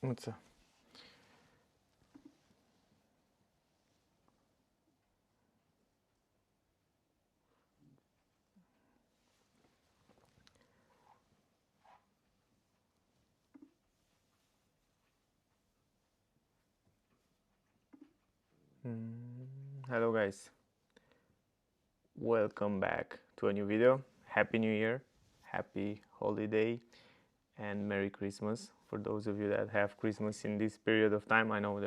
What's up? Hello guys, welcome back to a new video. Happy New Year, happy holiday, and Merry Christmas for those of you that have Christmas in this period of time. I know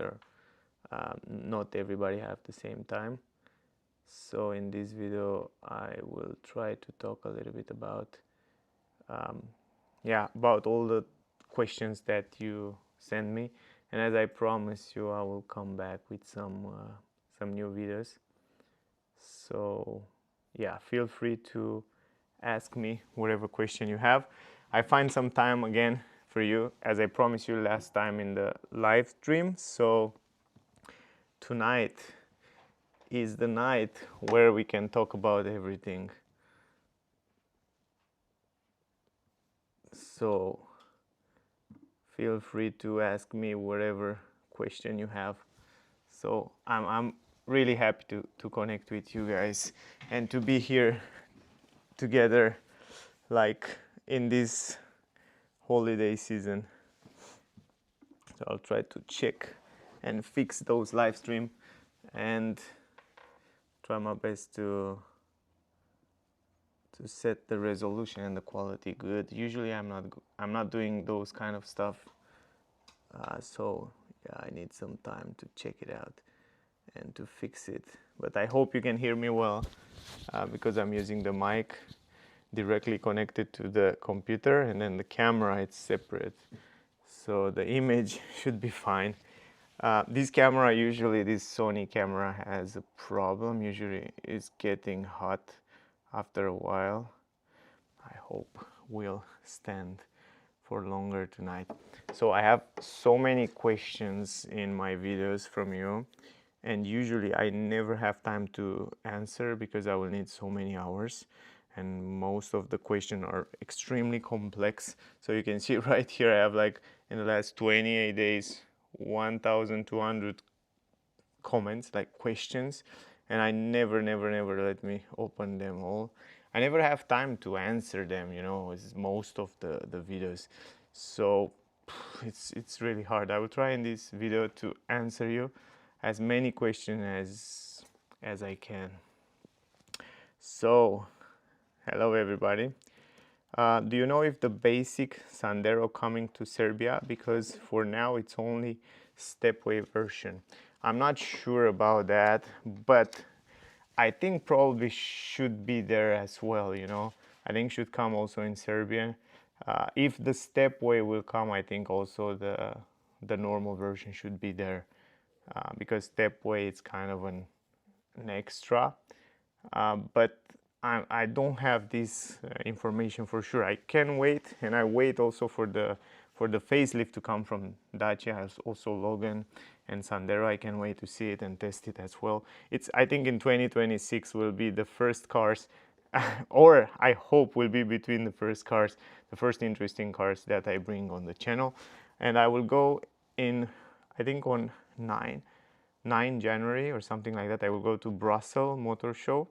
not everybody have the same time, so in this video I will try to talk a little bit about about all the questions that you send me, and as I promised you, I will come back with some new videos. So yeah, feel free to ask me whatever question you have. I find some time again for you, as I promised you last time in the live stream. So tonight is the night where we can talk about everything. So feel free to ask me whatever question you have. So I'm really happy to connect with you guys and to be here together, like in this holiday season. So I'll try to check and fix those live stream and try my best to set the resolution and the quality good. Usually I'm not doing those kind of stuff, so yeah, I need some time to check it out and to fix it. But I hope you can hear me well, because I'm using the mic directly connected to the computer, and then the camera it's separate, so the image should be fine. This camera, usually this Sony camera, has a problem. Usually it's getting hot after a while. I hope will stand for longer tonight. So I have so many questions in my videos from you, and usually I never have time to answer because I will need so many hours, and most of the questions are extremely complex. So you can see right here I have, like, in the last 28 days 1,200 comments, like questions, and I never let me open them all. I never have time to answer them, you know, it's most of the videos. So it's really hard. I will try in this video to answer you as many questions as I can. So hello everybody. Do you know if the basic Sandero coming to Serbia? Because for now it's only stepway version. I'm not sure about that, but I think probably should be there as well, you know. I think should come also in Serbian. If the stepway will come, I think also the normal version should be there, because stepway is kind of an extra. But I don't have this information for sure. I can wait, and I wait also for the facelift to come from Dacia, also Logan and Sandero. I can wait to see it and test it as well. I think in 2026 will be the first cars, or I hope will be between the first cars, the first interesting cars that I bring on the channel. And I will go in, I think on 9 January or something like that, I will go to Brussels Motor Show.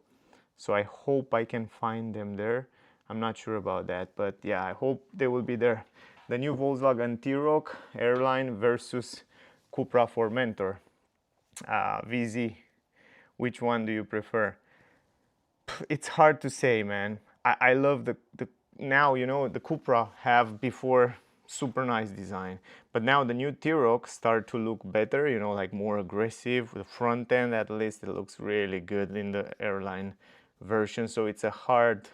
So I hope I can find them there. I'm not sure about that, but yeah, I hope they will be there. The new Volkswagen T-Roc Airline versus Cupra Formentor VZ. Which one do you prefer? It's hard to say, man. I love the now, you know, the Cupra have before super nice design, but now the new T-Roc start to look better, you know, like more aggressive. The front end, at least, it looks really good in the airline version. So it's a hard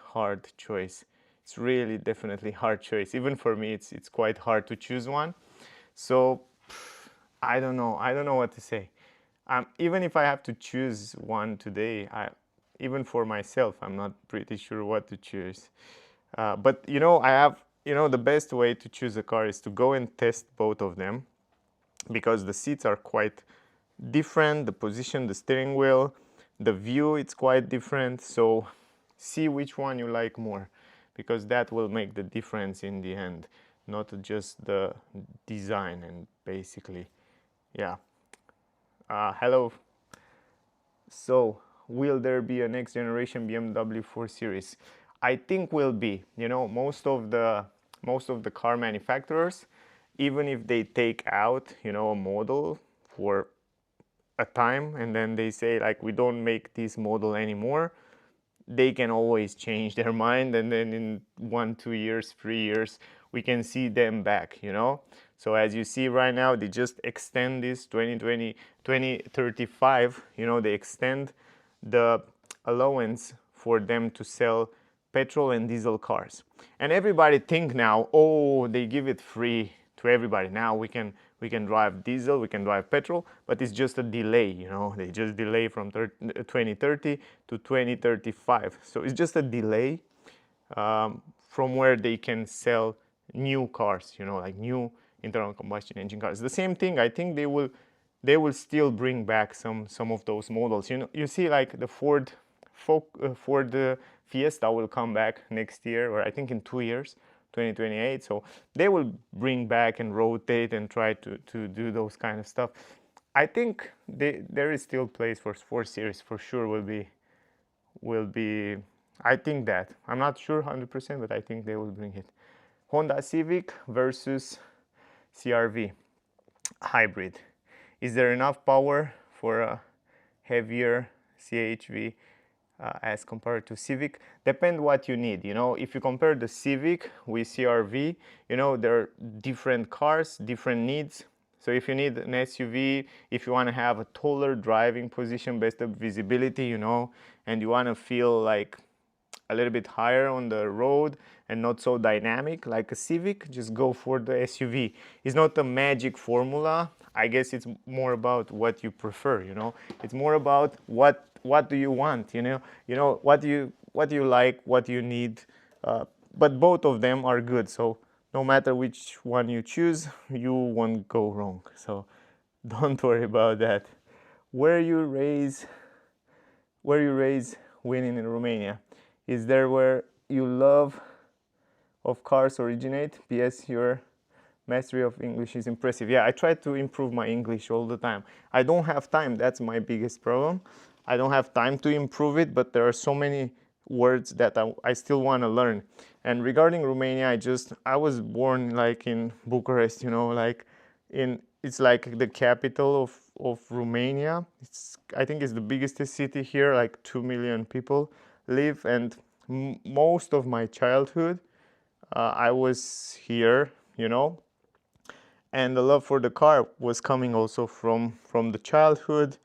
choice. It's really definitely hard choice. Even for me, it's quite hard to choose one. So I don't know what to say. Even if I have to choose one today, even for myself, I'm not pretty sure what to choose. But you know, the best way to choose a car is to go and test both of them, because the seats are quite different, the position, the steering wheel, the view, it's quite different. So see which one you like more, because that will make the difference in the end. not just the design. And basically, yeah. Hello. So, will there be a next generation BMW 4 Series? I think will be. You know, most of the car manufacturers, even if they take out, you know, a model for a time and then they say like we don't make this model anymore, they can always change their mind, and then in 1-2 years, 3 years, we can see them back, you know. So as you see right now, they just extend this 2020 2035, you know, they extend the allowance for them to sell petrol and diesel cars. And everybody think now, oh, they give it free to everybody. Now we can drive diesel, we can drive petrol, but it's just a delay, you know. They just delay from 2030 to 2035. So it's just a delay from where they can sell new cars, you know, like new internal combustion engine cars. The same thing, I think they will still bring back some of those models. You know, you see like the Ford Fiesta will come back next year, or I think in 2 years, 2028. So they will bring back and rotate and try to do those kind of stuff. I think there is still place for 4 Series for sure. Will be. I think that. I'm not sure 100%, but I think they will bring it. Honda Civic versus CR-V hybrid. Is there enough power for a heavier CH-V as compared to Civic? Depend what you need. You know, if you compare the Civic with CR-V, you know, there are different cars, different needs. So if you need an SUV, if you want to have a taller driving position, better visibility, you know, and you want to feel like a little bit higher on the road and not so dynamic like a Civic, just go for the SUV. It's not a magic formula. I guess it's more about what you prefer, you know. It's more about what do you want, you know, what do you like, what you need. But both of them are good. So no matter which one you choose, you won't go wrong. So don't worry about that. Where you raise winning in Romania? Is there where you love of cars originate? P.S. Your mastery of English is impressive. Yeah, I try to improve my English all the time. I don't have time. That's my biggest problem. I don't have time to improve it, but there are so many words that I still want to learn. And regarding Romania, I was born like in Bucharest, you know, like it's like the capital of Romania. I think it's the biggest city here, like 2 million people live, and most of my childhood I was here, you know, and the love for the car was coming also from the childhood,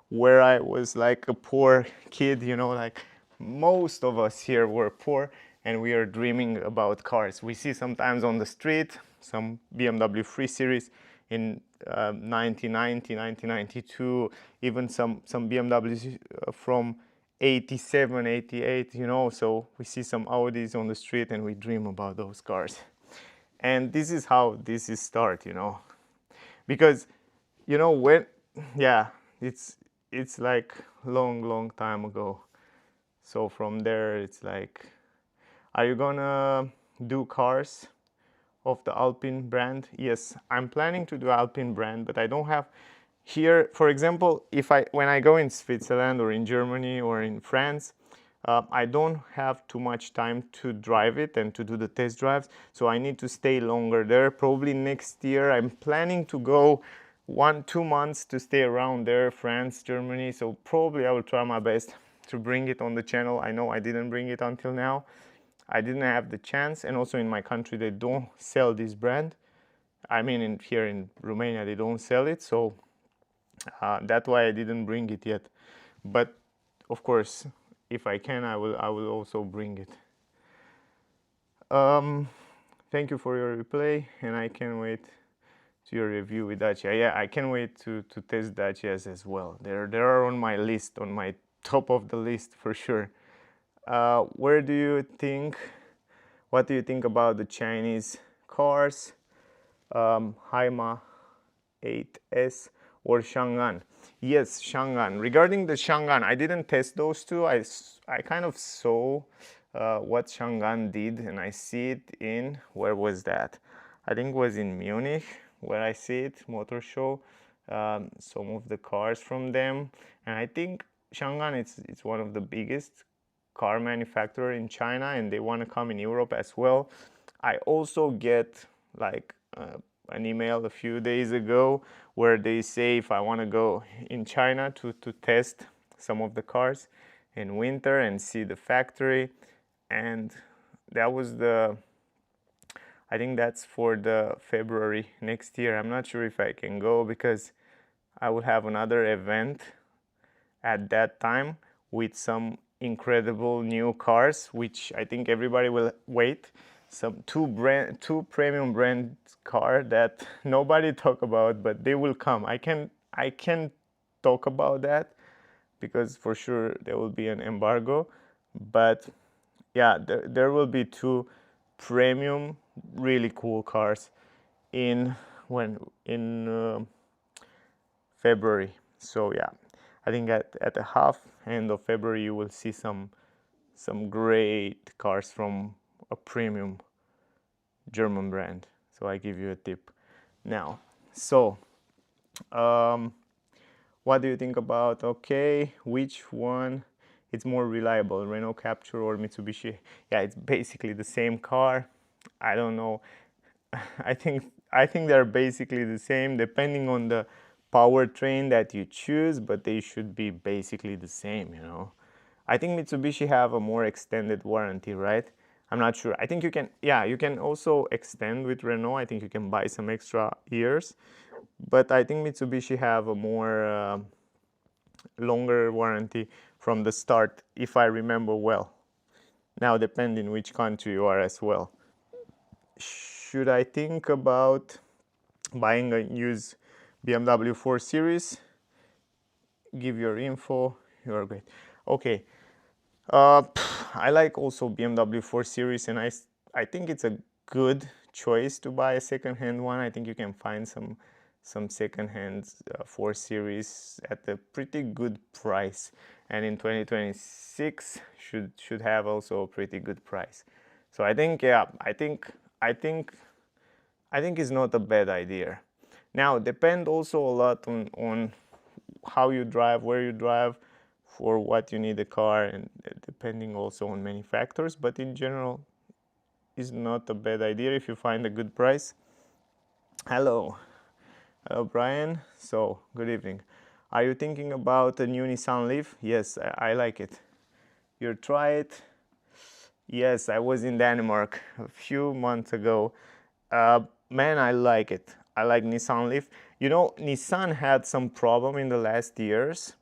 where I was like a poor kid, you know, like most of us here were poor and we are dreaming about cars. We see sometimes on the street some BMW 3 Series in 1990, 1992, even some BMWs from 87, 88, you know, so we see some Audis on the street and we dream about those cars. And this is how this is start, you know, because, you know, it's like long time ago. So from there, it's like, are you gonna do cars of the Alpine brand? Yes, I'm planning to do Alpine brand, but I don't have here, for example, when I go in Switzerland or in Germany or in France, I don't have too much time to drive it and to do the test drives, so I need to stay longer there. Probably next year I'm planning to go 1-2 months to stay around there, France, Germany, so probably I will try my best to bring it on the channel. I know I didn't bring it until now. I didn't have the chance, and also in my country they don't sell this brand. I mean, here in Romania they don't sell it, so that's why I didn't bring it yet. But of course, if I can, I will also bring it. Thank you for your replay, and I can't wait to your review with Dacia. Yeah, I can't wait to test Dacias as well. They are on my list, on my top of the list for sure. What do you think about the Chinese cars, Haima 8S or Chang'an? Yes, Chang'an. Regarding the Chang'an, I didn't test those two. I kind of saw what Chang'an did, and I see it in, where was that? I think it was in Munich where I see it, motor show, some of the cars from them. And I think Changan, it's one of the biggest car manufacturer in China, and they want to come in Europe as well. I also get like an email a few days ago where they say if I want to go in China to test some of the cars in winter and see the factory. And that was I think that's for the February next year. I'm not sure if I can go because I will have another event at that time with some incredible new cars, which I think everybody will wait. Some two premium brand car that nobody talk about, but they will come. I can talk about that because for sure there will be an embargo, but yeah, there will be two premium really cool cars in February. So yeah, I think at the end of February you will see some great cars from a premium German brand. So I give you a tip now. So what do you think about, okay, which one it's more reliable, Renault Captur or Mitsubishi? Yeah, it's basically the same car. I don't know. I think they're basically the same depending on the powertrain that you choose, but they should be basically the same, you know. I think Mitsubishi have a more extended warranty, right? I'm not sure. I think you can, yeah, you can also extend with Renault. I think you can buy some extra years, but I think Mitsubishi have a more longer warranty from the start, if I remember well. Now, depending which country you are as well. Should I think about buying a used BMW 4 Series? Give your info. You're great. Okay. I like also BMW 4 Series, and I think it's a good choice to buy a second-hand one. I think you can find some second-hand 4 Series at a pretty good price, and in 2026 should have also a pretty good price. So I think, yeah, I think it's not a bad idea. Now, depend also a lot on how you drive, where you drive, for what you need a car, and depending also on many factors, but in general is not a bad idea if you find a good price. Hello Brian. So good evening. Are you thinking about a new Nissan Leaf? Yes, I like it. You try it? Yes, I was in Denmark a few months ago. Man, I like it. I like Nissan Leaf. You know, Nissan had some problem in the last years,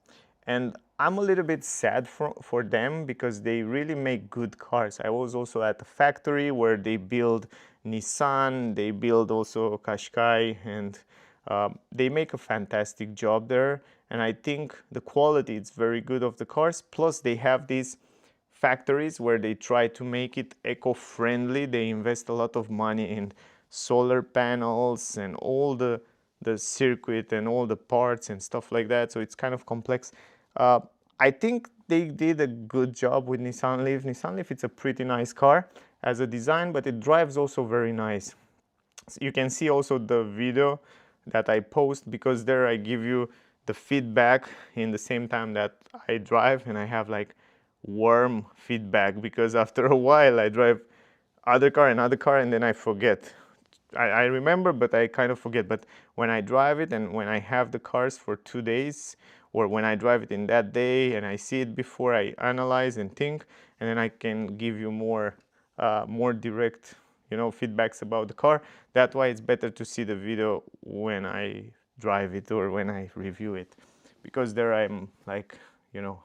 and I'm a little bit sad for them because they really make good cars. I was also at the factory where they build Nissan, they build also Qashqai, and they make a fantastic job there. And I think the quality is very good of the cars. Plus they have these factories where they try to make it eco-friendly. They invest a lot of money in solar panels and all the circuit and all the parts and stuff like that. So it's kind of complex. I think they did a good job with Nissan Leaf. Nissan Leaf, it's a pretty nice car as a design, but it drives also very nice. So you can see also the video that I post, because there I give you the feedback in the same time that I drive, and I have like warm feedback, because after a while I drive other car and then I forget. I remember, but I kind of forget. But when I drive it and when I have the cars for 2 days, or when I drive it in that day and I see it before, I analyze and think, and then I can give you more direct, you know, feedbacks about the car. That's why it's better to see the video when I drive it or when I review it, because there I'm like, you know.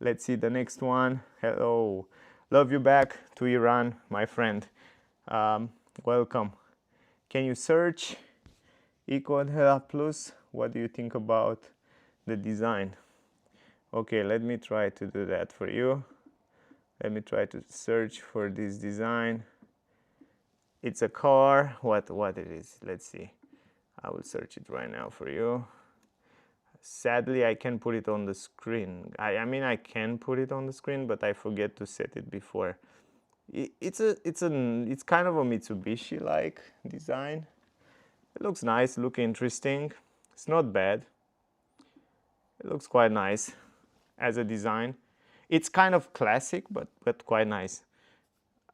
Let's see the next one. Hello, love you back to Iran, my friend. Welcome. Can you search Eco Plus? What do you think about the design? Okay, let me try to do that for you. Let me try to search for this design. It's a car. What it is? Let's see. I will search it right now for you. Sadly, I can't put it on the screen. I mean, I can put it on the screen, but I forget to set it before. It's kind of a Mitsubishi-like design. It looks nice, look interesting. It's not bad. It looks quite nice as a design. It's kind of classic, but quite nice.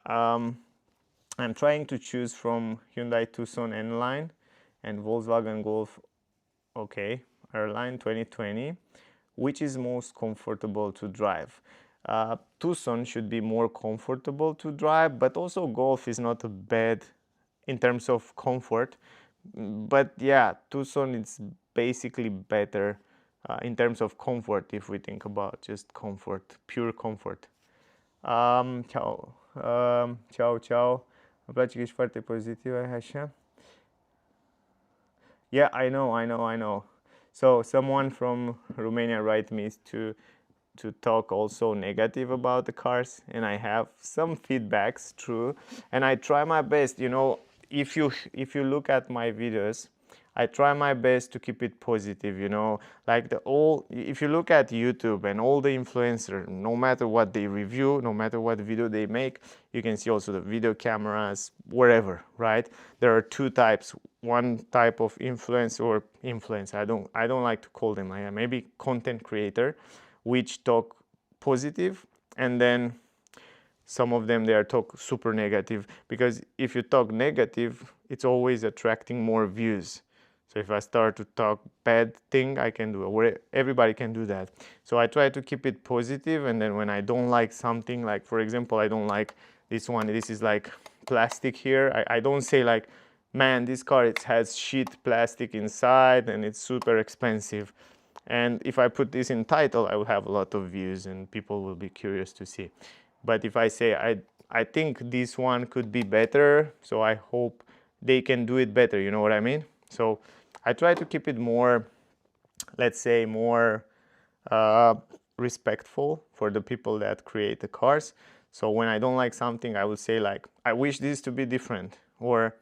I'm trying to choose from Hyundai Tucson N-Line and Volkswagen Golf, okay, R-Line 2020. Which is most comfortable to drive? Tucson should be more comfortable to drive, but also Golf is not a bad in terms of comfort. But yeah, Tucson is basically better in terms of comfort if we think about just comfort, pure comfort. Ciao. Ciao, ciao. Îmi place că ești foarte pozitivă, așa. Yeah, I know. So someone from Romania write me to talk also negative about the cars, and I have some feedbacks, true, and I try my best. You know, if you look at my videos, I try my best to keep it positive. You know, like if you look at YouTube and all the influencers, no matter what they review, no matter what video they make, you can see also the video cameras wherever, right? There are two types. One type of influence. I don't like to call them. Maybe content creator, which talk positive, and then some of them they are talk super negative, because if you talk negative, it's always attracting more views. So if I start to talk bad thing, I can do it. Everybody can do that. So I try to keep it positive, and then when I don't like something, like for example, I don't like this one. This is like plastic here. I don't say like, man, this car it has shit plastic inside and it's super expensive. And if I put this in title, I will have a lot of views and people will be curious to see. But if I say I think this one could be better, so I hope they can do it better, you know what I mean? So I try to keep it more, let's say, more respectful for the people that create the cars. So when I don't like something, I will say like, I wish this to be different, or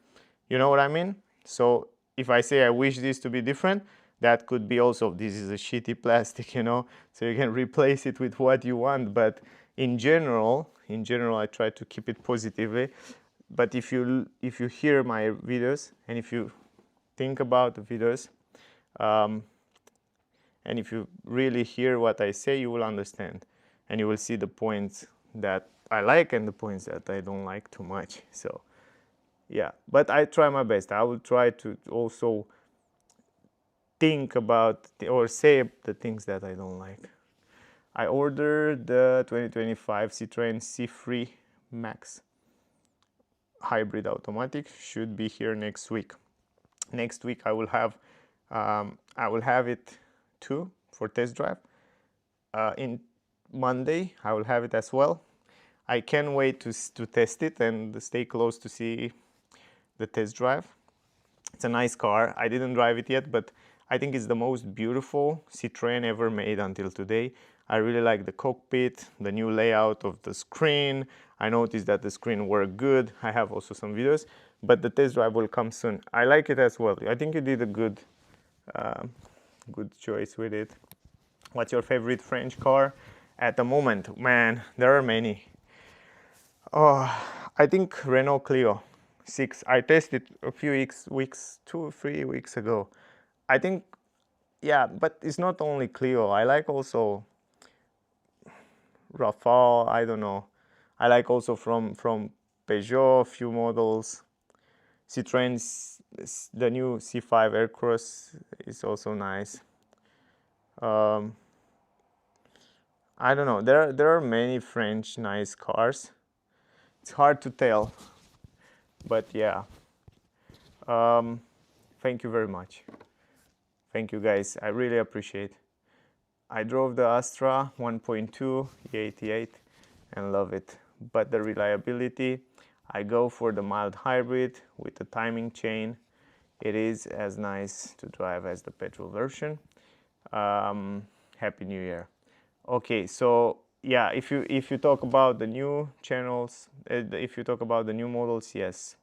you know what I mean? So if I say I wish this to be different, that could be also, this is a shitty plastic, you know, so you can replace it with what you want. But in general, I try to keep it positively. But if you hear my videos and if you think about the videos, and if you really hear what I say, you will understand, and you will see the points that I like and the points that I don't like too much. So yeah, but I try my best. I will try to also think about or say the things that I don't like. I ordered the 2025 Citroen C3 Max hybrid automatic. Should be here next week. Next week I will have it too for test drive. In Monday I will have it as well. I can't wait to test it and stay close to see the test drive. It's a nice car. I didn't drive it yet, but I think it's the most beautiful Citroen ever made until today. I really like the cockpit, the new layout of the screen. I noticed that the screen worked good. I have also some videos, but the test drive will come soon. I like it as well. I think you did a good choice with it. What's your favorite French car at the moment? Man, there are many. Oh, I think Renault Clio 6. I tested a few weeks, 2 or 3 weeks ago. I think, yeah, but it's not only Clio. I like also Rafale. I don't know. I like also from Peugeot a few models. Citroen's, the new C5 Aircross is also nice. I don't know. There are many French nice cars. It's hard to tell, but yeah. Thank you very much. Thank you guys. I really appreciate. I drove the Astra 1.2 E88 and love it. But the reliability, I go for the mild hybrid with the timing chain. It is as nice to drive as the petrol version. Happy New Year. Okay, so yeah, if you talk about the new channels, if you talk about the new models, yes,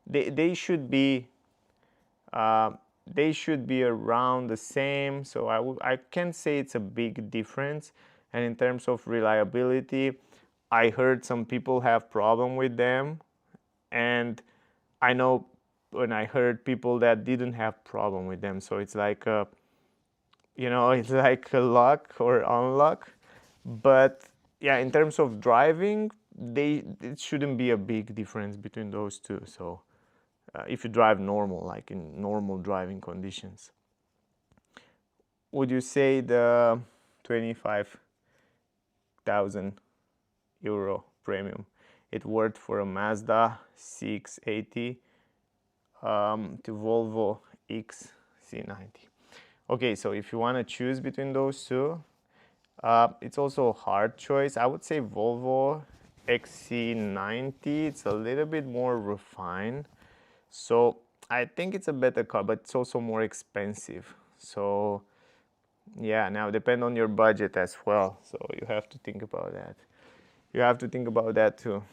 they should be around the same. So I can't say it's a big difference. And in terms of reliability, I heard some people have problem with them, and I know when I heard people that didn't have problem with them. So it's like a, it's like a luck or unluck. But yeah, in terms of driving, it shouldn't be a big difference between those two. So if you drive normal, like in normal driving conditions, would you say the 25,000 euro premium it worth for a Mazda 680 to Volvo XC90? Okay, so if you want to choose between those two, it's also a hard choice. I would say Volvo XC90. It's a little bit more refined, so I think it's a better car, but it's also more expensive. So yeah, now depend on your budget as well. So you have to think about that. You have to think about that too.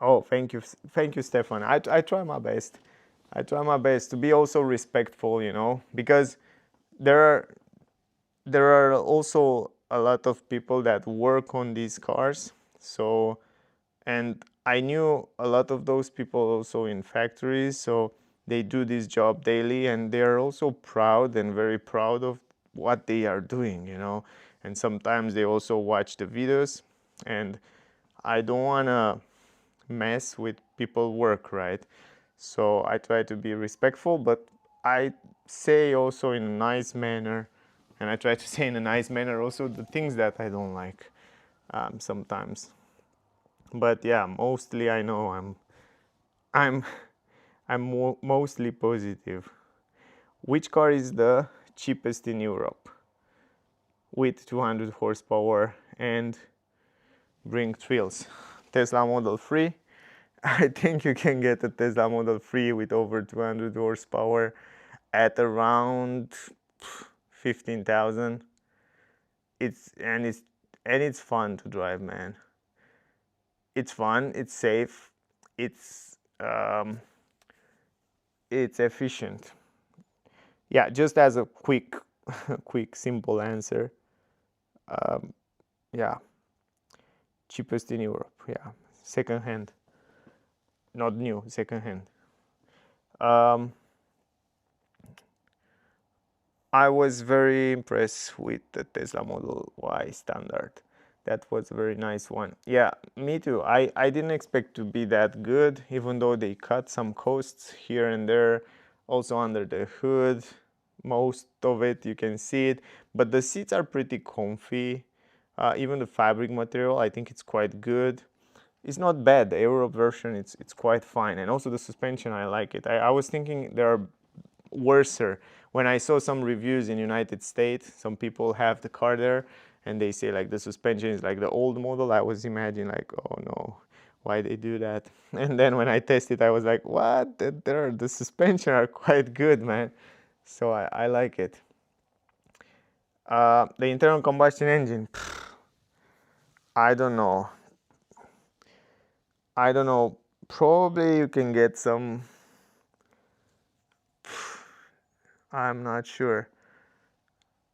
Oh, thank you, Stefan. I try my best. I try my best to be also respectful, because there are also a lot of people that work on these cars. So, and I knew a lot of those people also in factories. So they do this job daily, and they are also proud and very proud of what they are doing, And sometimes they also watch the videos, and I don't want to mess with people work, right? So I try to be respectful, but I say also in a nice manner, and I try to say in a nice manner also the things that I don't like sometimes. But yeah, mostly I know I'm mostly positive. Which car is the cheapest in Europe with 200 horsepower and bring thrills? Tesla Model 3. I think you can get a Tesla Model 3 with over 200 horsepower at around 15,000. It's fun to drive, man. It's fun, it's safe, it's efficient. Yeah, just as a quick simple answer. Yeah, cheapest in Europe. Yeah, second hand, not new, second hand. I was very impressed with the Tesla Model Y standard. That was a very nice one. Yeah, me too. I didn't expect to be that good, even though they cut some costs here and there, also under the hood. Most of it, you can see it. But the seats are pretty comfy. Even the fabric material, I think it's quite good. It's not bad. The Europe version, it's quite fine. And also the suspension, I like it. I was thinking there are worser. When I saw some reviews in United States, some people have the car there and they say like the suspension is like the old model. I was imagining like, oh no, why they do that? And then when I tested, I was like, what? The suspension are quite good, man. So I like it. The internal combustion engine, I don't know. Probably you can get some. I'm not sure.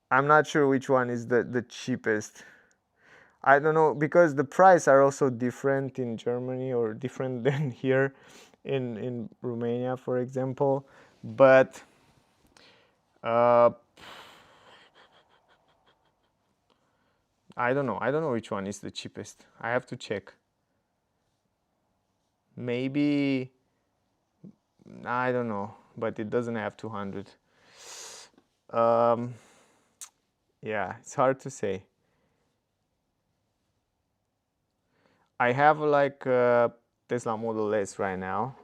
I'm not sure which one is the cheapest. I don't know, because the price are also different in Germany or different than here in Romania, for example. But I don't know. I don't know which one is the cheapest. I have to check. Maybe, I don't know, but it doesn't have 200. Yeah, it's hard to say. I have like a Tesla Model S right now.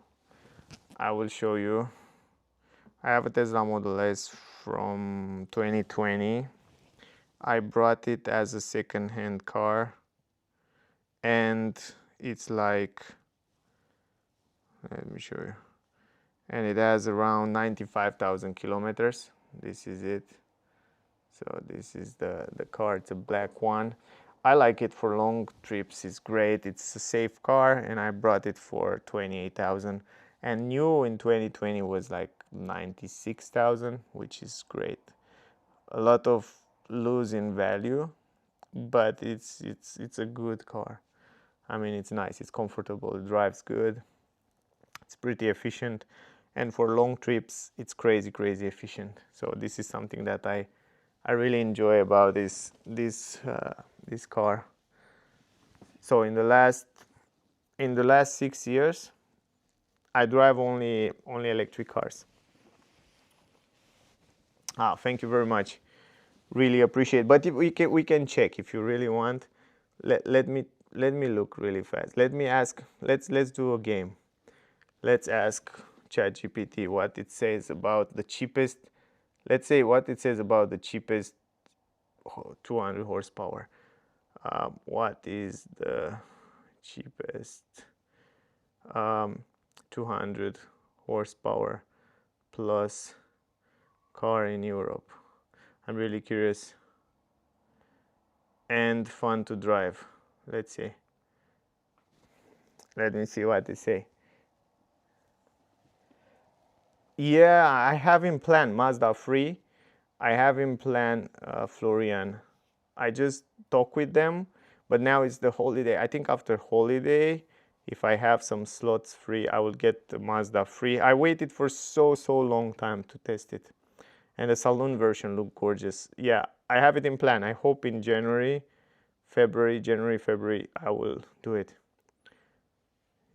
I will show you. I have a Tesla Model S from 2020. I brought it as a second-hand car, and it's like, let me show you, and it has around 95,000 kilometers. This is it. So this is the car. It's a black one. I like it for long trips. It's great. It's a safe car, and I brought it for 28,000. And new in 2020 was like 96,000, which is great. a lot of lose in value, but it's a good car. I mean, it's nice, it's comfortable, it drives good, it's pretty efficient, and for long trips it's crazy efficient. So this is something that I really enjoy about this car. So in the last 6 years I drive only electric cars. Thank you very much, really appreciate. But if we can check if you really want. Let me look really fast. Let's do a game. Let's ask ChatGPT what it says about the cheapest. Let's say what it says about the cheapest 200 horsepower. What is the cheapest 200 horsepower plus car in Europe? I'm really curious. And fun to drive. Let's see. Let me see what they say. Yeah, I have in plan Mazda 3. I have in plan Florian. I just talk with them, but now it's the holiday. I think after holiday, if I have some slots free, I will get the Mazda 3. I waited for so long time to test it. And the saloon version looked gorgeous. Yeah, I have it in plan. I hope in January, February, I will do it.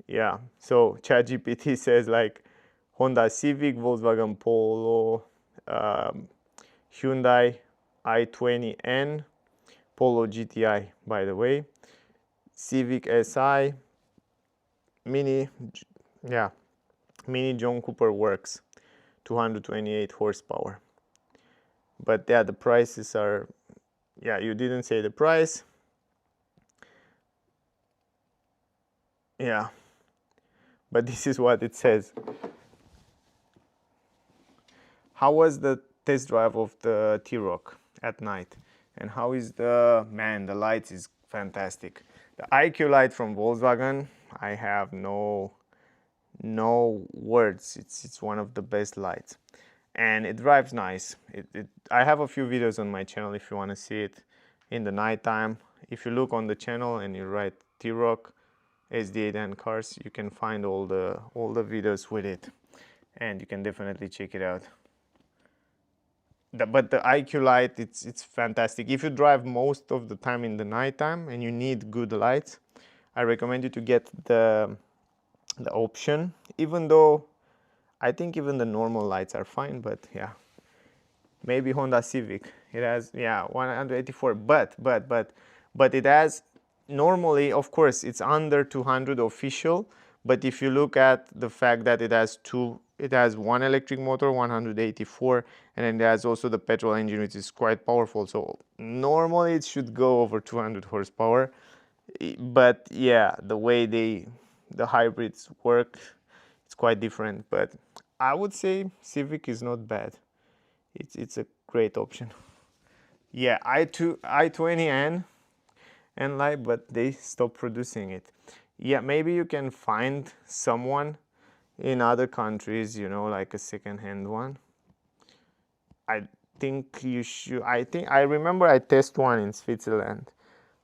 Yeah, so ChatGPT says like Honda Civic, Volkswagen Polo, Hyundai i20N, Polo GTI, by the way, Civic Si, Mini, yeah, Mini John Cooper Works, 228 horsepower. But yeah, the prices are, yeah, you didn't say the price. Yeah, but this is what it says. How was the test drive of the T-Roc at night? And how is the lights is fantastic. The IQ light from Volkswagen, I have no words. It's one of the best lights, and it drives nice. I have a few videos on my channel if you want to see it in the nighttime. If you look on the channel and you write T-Roc sdadancars, you can find all the videos with it, and you can definitely check it out. But the IQ light, it's fantastic. If you drive most of the time in the nighttime and you need good lights, I recommend you to get the option, even though I think even the normal lights are fine. But yeah, maybe Honda Civic, it has, yeah, 184, but it has, normally, of course, it's under 200 official, but if you look at the fact that it has one electric motor, 184, and then there's also the petrol engine, which is quite powerful, so normally it should go over 200 horsepower. But yeah, the way the hybrids work, it's quite different. But I would say Civic is not bad. It's a great option. Yeah, i20N and like, but they stopped producing it. Yeah, maybe you can find someone in other countries, you know, like a second-hand one. I think you should. I remember I tested one in Switzerland,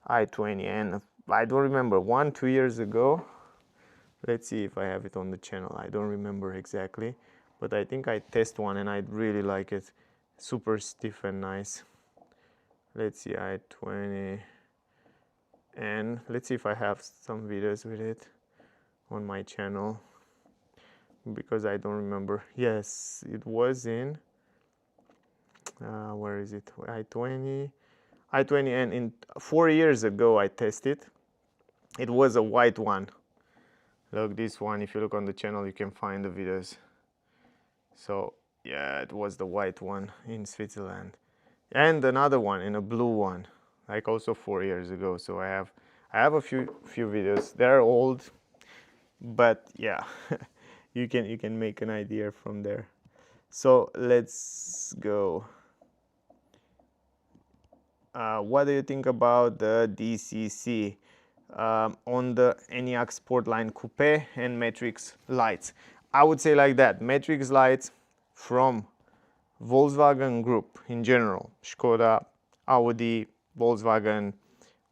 i20N. I don't remember, 1-2 years ago. Let's see if I have it on the channel. I don't remember exactly, but I think I tested one and I really like it. Super stiff and nice. Let's see, i20, and let's see if I have some videos with it on my channel, because I don't remember. Yes, it was in where is it? i20, and in 4 years ago I tested. It was a white one. Look, this one, if you look on the channel, you can find the videos. So yeah, it was the white one in Switzerland, and another one in a blue one, like also 4 years ago. So I have a few videos. They're old, but yeah, you can make an idea from there. So let's go. What do you think about the DCC on the ENIAC Sportline Coupe and Matrix lights? I would say like that, Matrix lights from Volkswagen Group in general, Skoda, Audi, Volkswagen,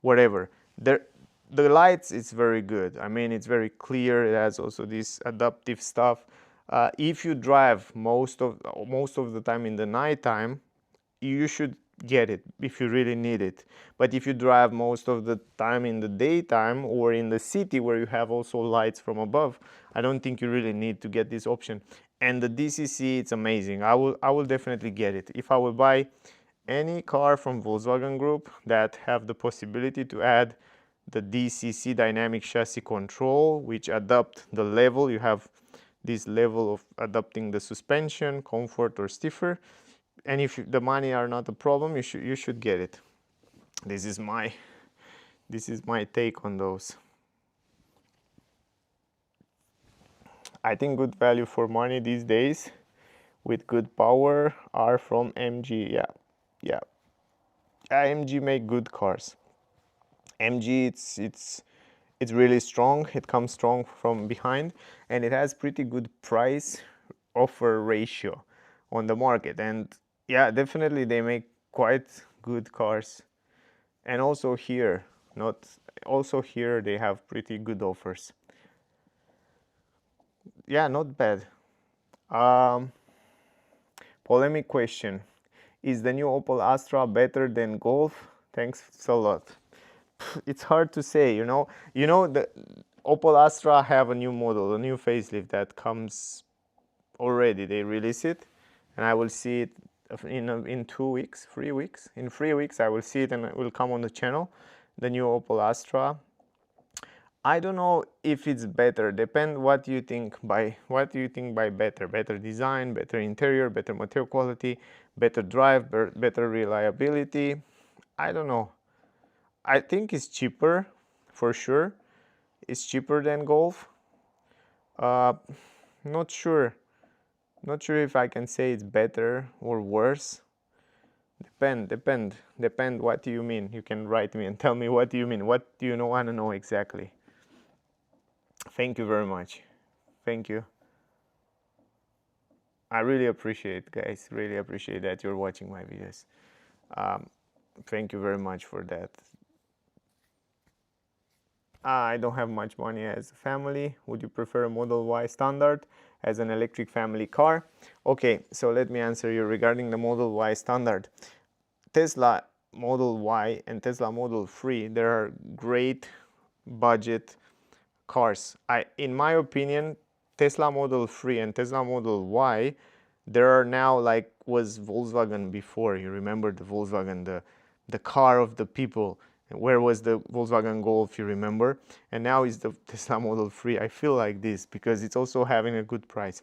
whatever. The lights is very good. I mean, it's very clear. It has also this adaptive stuff. If you drive most of the time in the nighttime, you should get it if you really need it. But if you drive most of the time in the daytime or in the city where you have also lights from above, I don't think you really need to get this option. And the DCC, it's amazing. I will definitely get it. If I will buy any car from Volkswagen Group that have the possibility to add the DCC, dynamic chassis control, which adapt the level, you have this level of adapting the suspension, comfort or stiffer. And if the money are not a problem, you should get it. This is my take on those. I think good value for money these days with good power are from MG. Yeah. MG make good cars. MG, it's really strong. It comes strong from behind, and it has pretty good price offer ratio on the market. And yeah, definitely they make quite good cars. And also here, they have pretty good offers. Yeah, not bad. Polemic question: is the new Opel Astra better than Golf? Thanks a lot. It's hard to say, you know. The Opel Astra have a new model, a new facelift that comes already. They release it, and I will see it in 2 weeks, 3 weeks. In 3 weeks, I will see it, and it will come on the channel. The new Opel Astra. I don't know if it's better. Depend what you think by better. Better design, better interior, better material quality, better drive, better reliability. I don't know. I think it's cheaper, for sure. It's cheaper than Golf. Not sure. Not sure if I can say it's better or worse. Depend what do you mean. You can write me and tell me what do you mean. What do you want to know exactly? Thank you very much. Thank you. I really appreciate, guys. Really appreciate that you're watching my videos. Thank you very much for that. I don't have much money as a family. Would you prefer a Model Y standard as an electric family car? Okay, so let me answer you regarding the Model Y standard. Tesla Model Y and Tesla Model 3, there are great budget cars. In my opinion, Tesla Model 3 and Tesla Model Y, there are now like was Volkswagen before. You remember the Volkswagen, the car of the people. Where was the Volkswagen Golf, you remember? And now is the Tesla Model 3. I feel like this because it's also having a good price.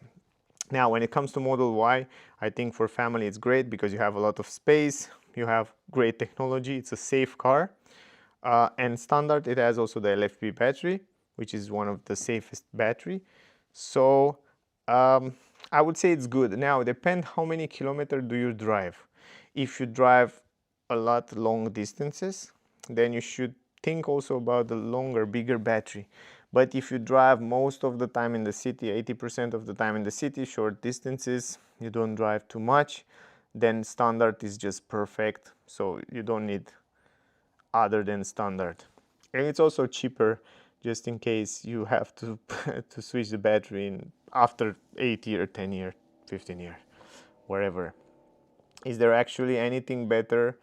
Now, when it comes to Model Y, I think for family it's great because you have a lot of space, you have great technology, it's a safe car. And standard, it has also the LFP battery, which is one of the safest battery. So I would say it's good. Now, depend how many kilometers do you drive. If you drive a lot long distances, then you should think also about the longer, bigger battery. But if you drive most of the time in the city, 80% of the time in the city, short distances, you don't drive too much, then standard is just perfect. So you don't need other than standard. And it's also cheaper, just in case you have to to switch the battery in after 8 year, 10 year, 15 year, wherever. Is there actually anything better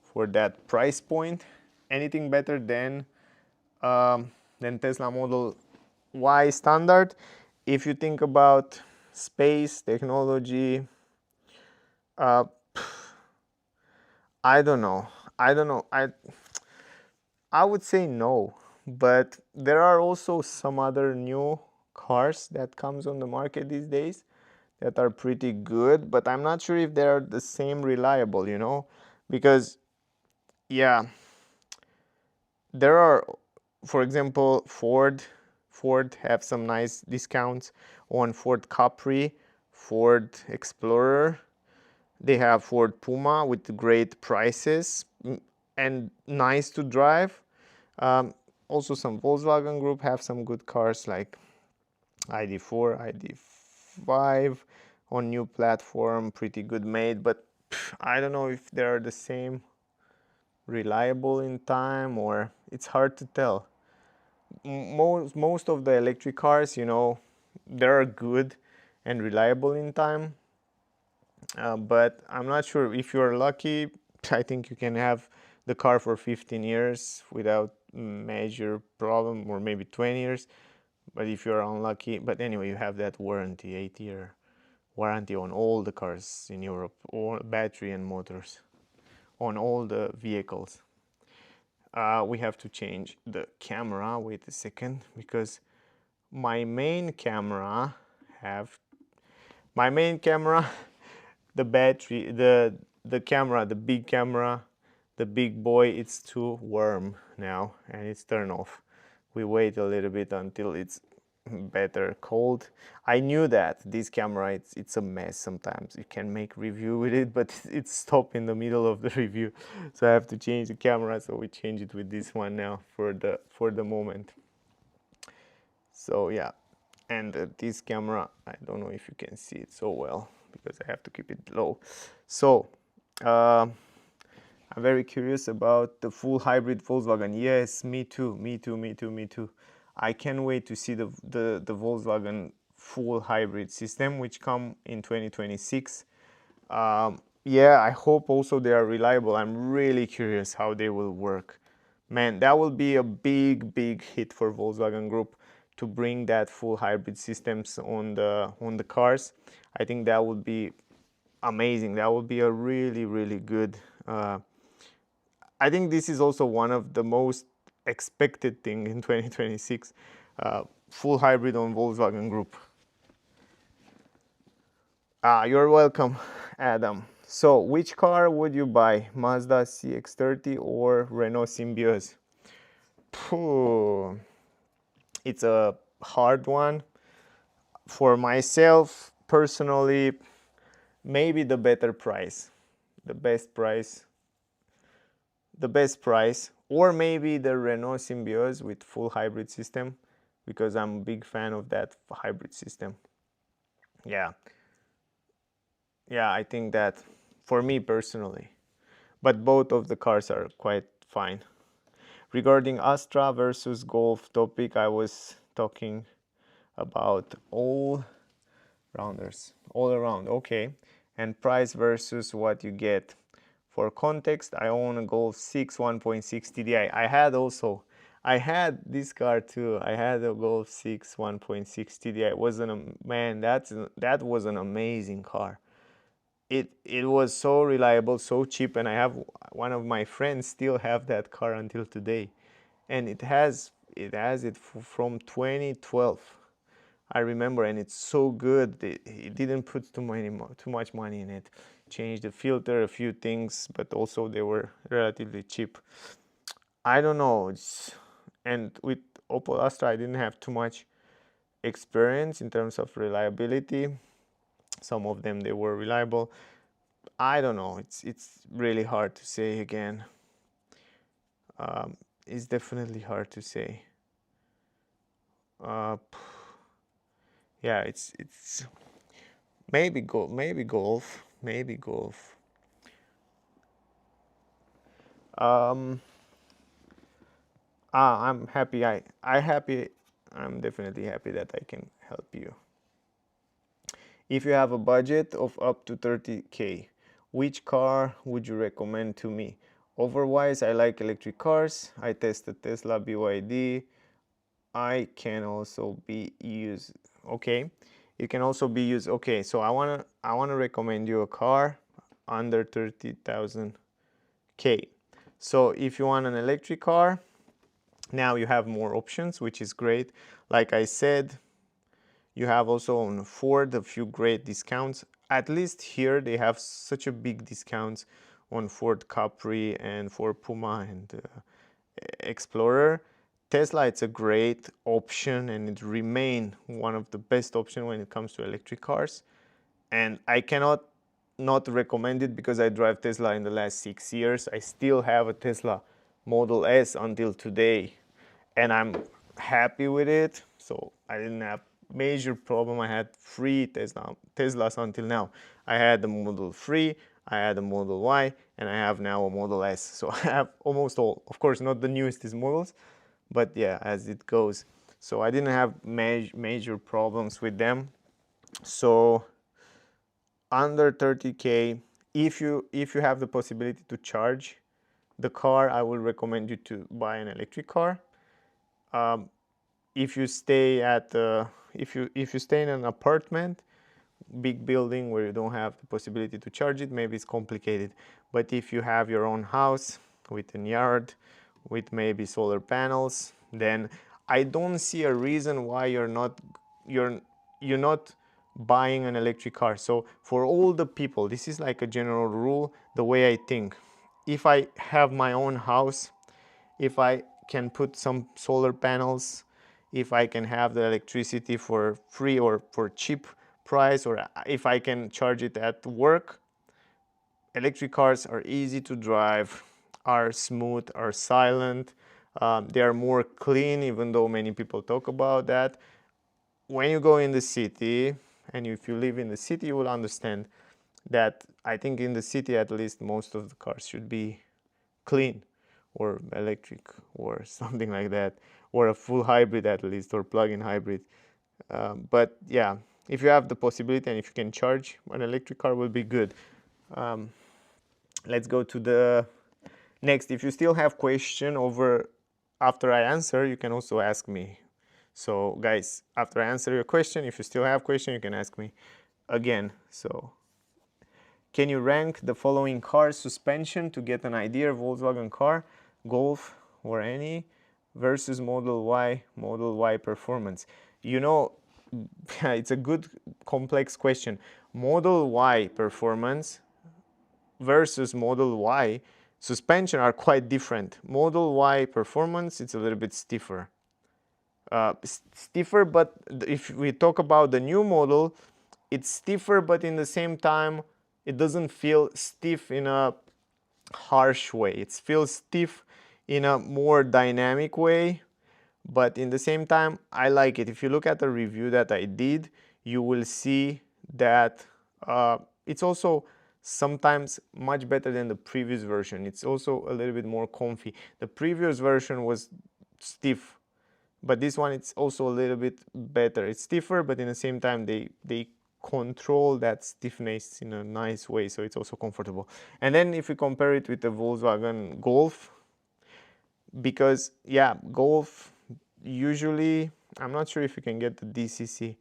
for that price point? Anything better than Tesla Model Y standard? If you think about space, technology, I don't know. I would say no, but there are also some other new cars that comes on the market these days that are pretty good, but I'm not sure if they're the same reliable, you know, because yeah, there are, for example, Ford have some nice discounts on Ford Capri, Ford Explorer. They have Ford Puma with great prices and nice to drive. Also some Volkswagen Group have some good cars like ID4, ID5, on new platform, pretty good made, but I don't know if they are the same reliable in time, or it's hard to tell. Most of the electric cars, you know, they're good and reliable in time, but I'm not sure. If you're lucky, I think you can have the car for 15 years without major problem, or maybe 20 years. But if you're unlucky, but anyway, you have that warranty, 8-year warranty on all the cars in Europe, or battery and motors on all the vehicles. We have to change the camera. Wait a second, because my main camera the battery, the camera, the big camera, the big boy, it's too warm now and it's turned off. We wait a little bit until it's better cold. I knew that this camera, it's a mess sometimes. You can make review with it, but it's stopped in the middle of the review, so I have to change the camera. So we change it with this one now for the moment. So yeah, and this camera, I don't know if you can see it so well because I have to keep it low. So I'm very curious about the full hybrid Volkswagen. Yes, me too. I can't wait to see the Volkswagen full hybrid system, which come in 2026. Yeah, I hope also they are reliable. I'm really curious how they will work. Man, that will be a big hit for Volkswagen Group to bring that full hybrid systems on the cars. I think that would be amazing. That would be a really good. I think this is also one of the most expected thing in 2026, full hybrid on Volkswagen Group. You're welcome, Adam. So which car would you buy, Mazda CX-30 or Renault Symbioz? It's a hard one. For myself personally, maybe the better price, the best price, or maybe the Renault Symbioz with full hybrid system, because I'm a big fan of that hybrid system. Yeah, I think that for me personally, but both of the cars are quite fine. Regarding Astra versus Golf topic, I was talking about all around, okay, and price versus what you get. For context, I own a Golf 6 1.6 TDI. I had this car too. I had a Golf 6 1.6 TDI. Man, that was an amazing car. It was so reliable, so cheap, and I have one of my friends still have that car until today, and it has it from 2012. I remember, and it's so good. It didn't put too much money in it. Changed the filter, a few things, but also they were relatively cheap. I don't know. And with Opel Astra, I didn't have too much experience in terms of reliability. Some of them, they were reliable. I don't know. It's really hard to say again. It's definitely hard to say. Yeah, it's maybe Golf. I'm happy. I'm definitely happy that I can help you. If you have a budget of up to 30K, which car would you recommend to me? Otherwise, I like electric cars. I tested Tesla, BYD. I can also be used. Okay, it can also be used. Okay, so I wanna recommend you a car under 30,000 K. So if you want an electric car, now you have more options, which is great. Like I said, you have also on Ford a few great discounts. At least here they have such a big discounts on Ford Capri and Ford Puma and Explorer. Tesla, it's a great option, and it remains one of the best options when it comes to electric cars. And I cannot not recommend it because I drive Tesla in the last 6 years. I still have a Tesla Model S until today, and I'm happy with it. So I didn't have major problem. I had three Teslas until now. I had the Model 3, I had the Model Y, and I have now a Model S. So I have almost all. Of course, not the newest models, but yeah, as it goes. So I didn't have major problems with them. So under 30K, if you have the possibility to charge the car, I would recommend you to buy an electric car. If you stay at if you stay in an apartment, big building where you don't have the possibility to charge it, maybe it's complicated. But if you have your own house with a yard, with maybe solar panels, then I don't see a reason why you're not buying an electric car. So for all the people, this is like a general rule, the way I think. If I have my own house, if I can put some solar panels, if I can have the electricity for free or for cheap price, or if I can charge it at work, electric cars are easy to drive, are smooth, are silent, they are more clean, even though many people talk about that. When you go in the city, and if you live in the city, you will understand that I think in the city at least most of the cars should be clean or electric or something like that, or a full hybrid at least, or plug-in hybrid. But yeah, if you have the possibility and if you can charge, an electric car will be good. Let's go to the next. If you still have question after I answer, you can also ask me. So guys, after I answer your question, if you still have question, you can ask me again. So can you rank the following cars suspension to get an idea of Volkswagen car, Golf or any, versus Model Y performance? You know, it's a good complex question. Model Y performance versus Model Y suspension are quite different. Model Y performance, it's a little bit stiffer. But if we talk about the new model, it's stiffer, but in the same time, it doesn't feel stiff in a harsh way. It feels stiff in a more dynamic way, but in the same time, I like it. If you look at the review that I did, you will see that it's also sometimes much better than the previous version. It's also a little bit more comfy. The previous version was stiff, but this one, it's also a little bit better. It's stiffer, but in the same time, they control that stiffness in a nice way, so it's also comfortable. And then if we compare it with the Volkswagen Golf, because yeah, Golf usually, I'm not sure if you can get the DCC,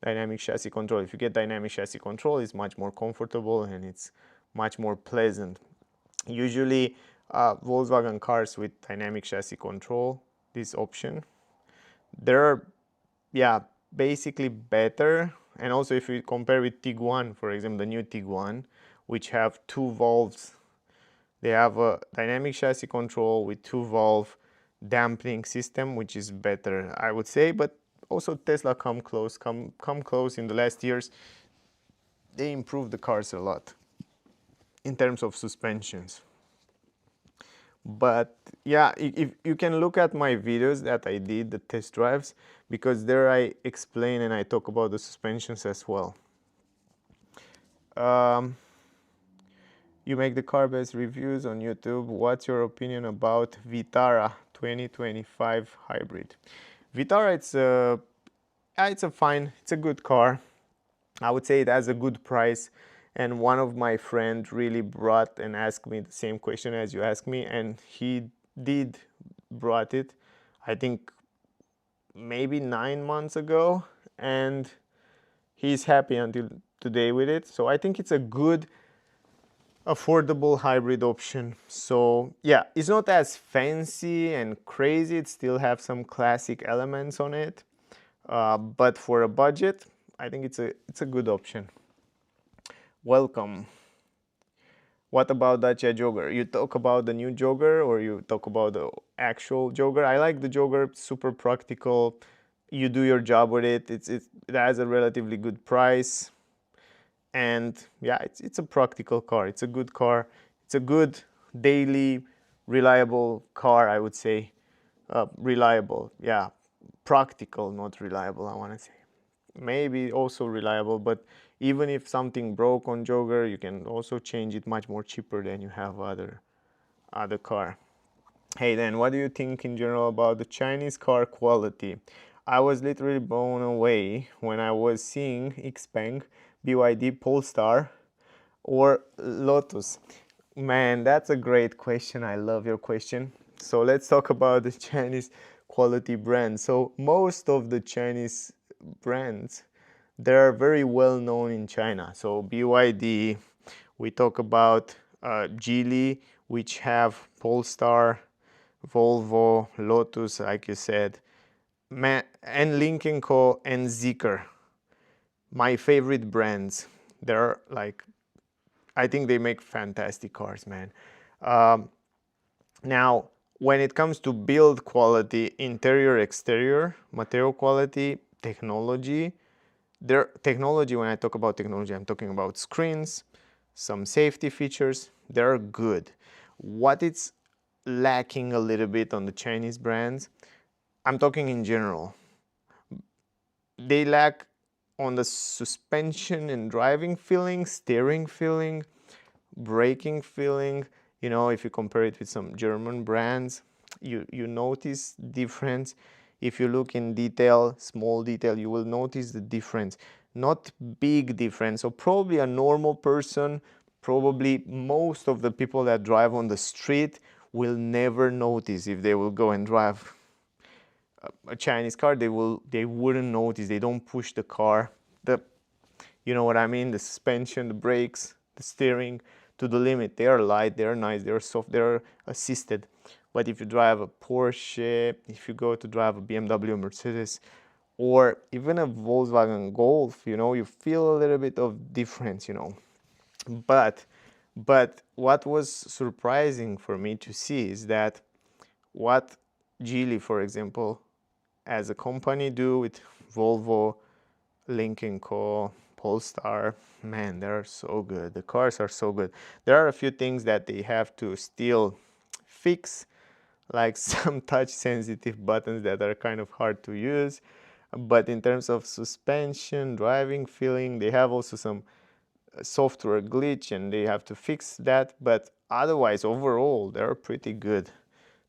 dynamic chassis control. If you get dynamic chassis control, it's much more comfortable and it's much more pleasant. Usually Volkswagen cars with dynamic chassis control, this option, they're basically better. And also if you compare with Tiguan, for example, the new Tiguan, which have 2 valves, they have a dynamic chassis control with 2 valve dampening system, which is better, I would say. But also Tesla come close in the last years. They improved the cars a lot in terms of suspensions. But yeah, if you can look at my videos that I did, the test drives, because there I explain and I talk about the suspensions as well. You make the car-based reviews on YouTube. What's your opinion about Vitara 2025 hybrid? Vitara, it's a good car. I would say it has a good price. And one of my friends really brought and asked me the same question as you asked me, and he did brought it, I think maybe 9 months ago, and he's happy until today with it. So I think it's a good affordable hybrid option. So yeah, it's not as fancy and crazy. It still have some classic elements on it, but for a budget, I think it's a good option. Welcome. What about Dacia Jogger? You talk about the new Jogger or you talk about the actual Jogger? I like the Jogger, super practical. You do your job with it. It has a relatively good price. And yeah, it's a practical car. It's a good car. It's a good daily reliable car, I would say. Reliable, yeah. Practical, not reliable, I want to say. maybe also reliable, but even if something broke on jogger, you can also change it much more cheaper than you have other car. Hey, then, what do you think in general about the Chinese car quality? I was literally blown away when I was seeing Xpeng, BYD Polestar, or Lotus. Man, that's a great question. I love your question. So let's talk about the Chinese quality brands. So most of the Chinese brands, they're very well known in China. So BYD, we talk about Geely, which have Polestar, Volvo, Lotus, like you said, and Lynk & Co. and Zeekr. My favorite brands. They're like, I think they make fantastic cars, man. Now, when it comes to build quality, interior, exterior, material quality, technology, when I talk about technology, I'm talking about screens, some safety features, they're good. What it's lacking a little bit on the Chinese brands, I'm talking in general. They lack on the suspension and driving feeling, steering feeling, braking feeling. You know, if you compare it with some German brands, you notice difference. If you look in detail, small detail, you will notice the difference. Not big difference. So probably a normal person, probably most of the people that drive on the street will never notice. If they will go and drive a Chinese car, they wouldn't notice. They don't push the car. You know what I mean? The suspension, the brakes, the steering to the limit. They are light, they are nice, they are soft, they are assisted. But if you drive a Porsche, if you go to drive a BMW, Mercedes, or even a Volkswagen Golf, you know, you feel a little bit of difference, you know. But what was surprising for me to see is that what Geely, for example, as a company do with Volvo, Lynk & Co., Polestar, man, they're so good. The cars are so good. There are a few things that they have to still fix, like some touch sensitive buttons that are kind of hard to use. But in terms of suspension, driving feeling, they have also some software glitch and they have to fix that. But otherwise, overall, they're pretty good.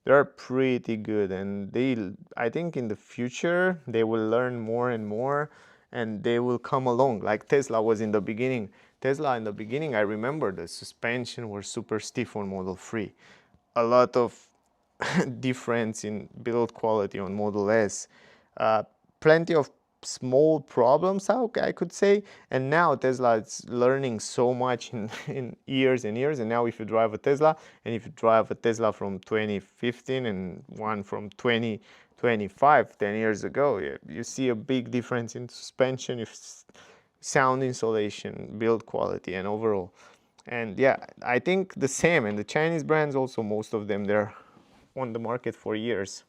They're pretty good, and I think in the future they will learn more and more, and they will come along like Tesla was in the beginning. Tesla in the beginning, I remember the suspension were super stiff on Model 3. A lot of difference in build quality on Model S. Plenty of small problems, I could say. And now Tesla is learning so much in years and years. And now if you drive a Tesla, and if you drive a Tesla from 2015 and one from 2025, 10 years ago, you see a big difference in suspension, sound insulation, build quality, and overall. And yeah, I think the same. And the Chinese brands also, most of them, they're on the market for years.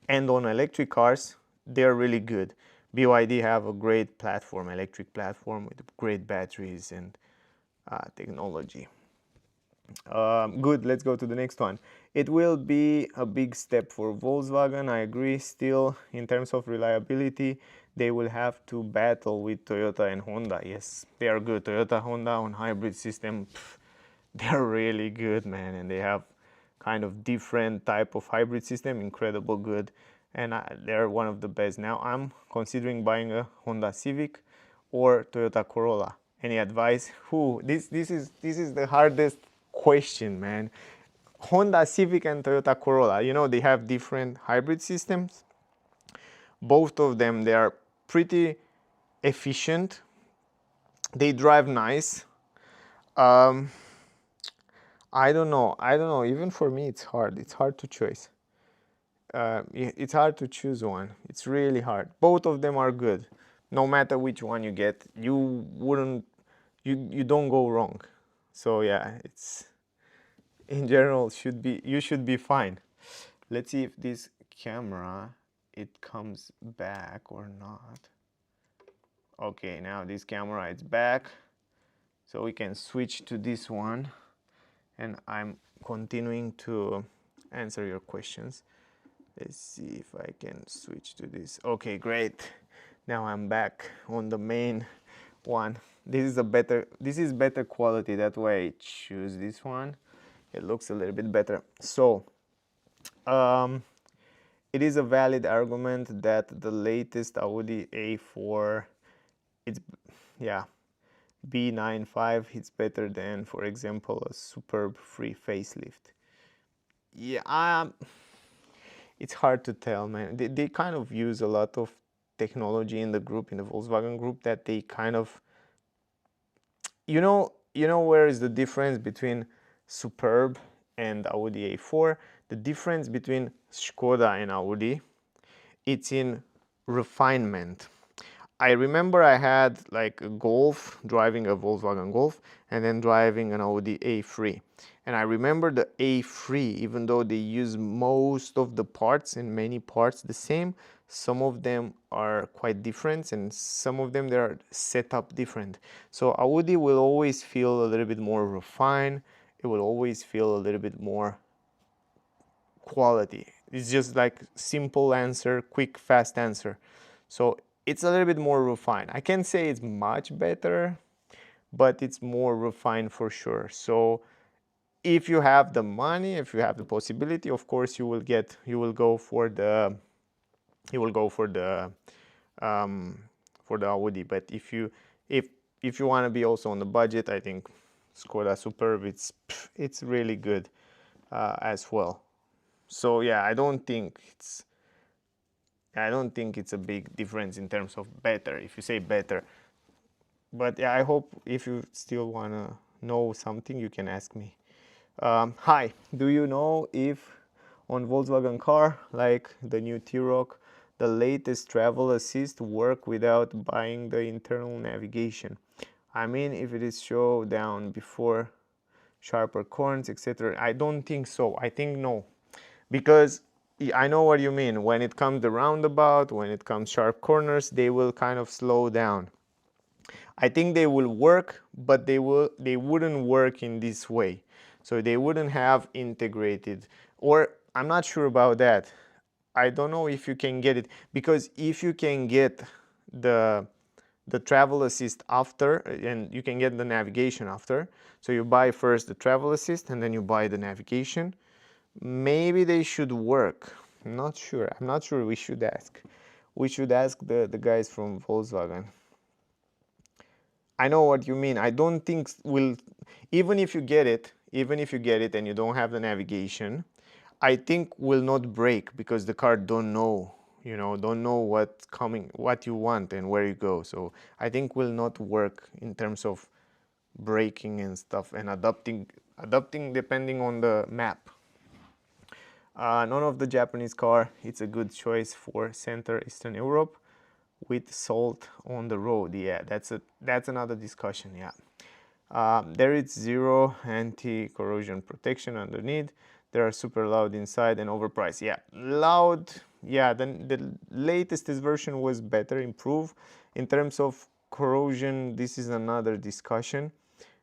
And on electric cars, they're really good. BYD have a great platform, electric platform with great batteries and technology. Good, let's go to the next one. It will be a big step for Volkswagen, I agree. Still, in terms of reliability, they will have to battle with Toyota and Honda. Yes, they are good. Toyota, Honda on hybrid system, they're really good, man. And they have kind of different type of hybrid system, incredible good. And they're one of the best. Now I'm considering buying a Honda Civic or Toyota Corolla. Any advice? This is the hardest question, man. Honda Civic and Toyota Corolla, you know, they have different hybrid systems. Both of them, they are pretty efficient. They drive nice. I don't know. Even for me, it's hard. It's hard to choose. It's hard to choose one. It's really hard. Both of them are good. No matter which one you get, you don't go wrong. So yeah, it's in general you should be fine. Let's see if this camera it comes back or not. Okay, now this camera is back, so we can switch to this one, and I'm continuing to answer your questions. Let's see if I can switch to this. Okay, great. Now I'm back on the main one. This is better quality, that way I choose this one. It looks a little bit better. So it is a valid argument that the latest Audi A4, it's, yeah, B95, it's better than, for example, a superb free facelift. Yeah, it's hard to tell, man. They kind of use a lot of technology in the group, in the Volkswagen group, that they kind of, you know where is the difference between superb and Audi A4? The difference between Skoda and Audi, it's in refinement. I remember I had like a Golf, driving a Volkswagen Golf, and then driving an Audi A3. And I remember the A3, even though they use most of the parts and many parts the same, some of them are quite different, and some of them they are set up different. So Audi will always feel a little bit more refined. It will always feel a little bit more quality. It's just like simple answer, quick, fast answer. So it's a little bit more refined. I can't say it's much better, but it's more refined for sure. So if you have the money, if you have the possibility, of course you will go for the Audi. But if you want to be also on the budget, I think Skoda Superb, it's really good as well. So yeah, I don't think it's a big difference in terms of better, if you say better. But yeah, I hope if you still want to know something, you can ask me. Hi, do you know if on Volkswagen car, like the new T-Roc, the latest travel assist work without buying the internal navigation? I mean, if it is show down before sharper corners, etc. I don't think so. I think no. Because I know what you mean. When it comes the roundabout, when it comes sharp corners, they will kind of slow down. I think they will work, but they wouldn't work in this way. So they wouldn't have integrated, or I'm not sure about that. I don't know if you can get it, because if you can get the travel assist after, and you can get the navigation after, so you buy first the travel assist and then you buy the navigation, maybe they should work. I'm not sure. We should ask. We should ask the guys from Volkswagen. I know what you mean. I don't think even if you get it and you don't have the navigation, I think will not break, because the car don't know what's coming, what you want and where you go. So I think will not work in terms of braking and stuff, and adapting depending on the map. None of the Japanese car, it's a good choice for Central Eastern Europe with salt on the road. Yeah, that's another discussion. Yeah, there is zero anti-corrosion protection underneath. They are super loud inside and overpriced. Yeah, loud. Yeah, then the latest version was better, improved. In terms of corrosion, this is another discussion.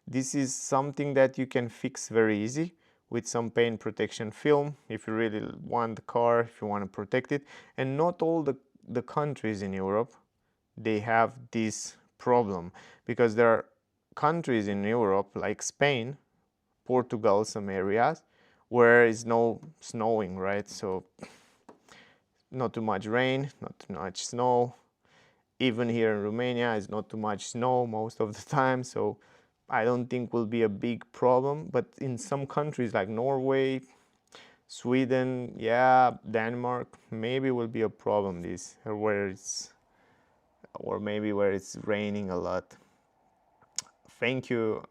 This is something that you can fix very easy with some paint protection film, if you really want the car, if you want to protect it. And not all the countries in Europe, they have this problem, because there are countries in Europe like Spain, Portugal, some areas where it's no snowing, right? So not too much rain, not too much snow. Even here in Romania, it's not too much snow most of the time, so I don't think will be a big problem. But in some countries like Norway, Sweden, yeah, Denmark, maybe will be a problem this, or maybe where it's raining a lot. Thank you.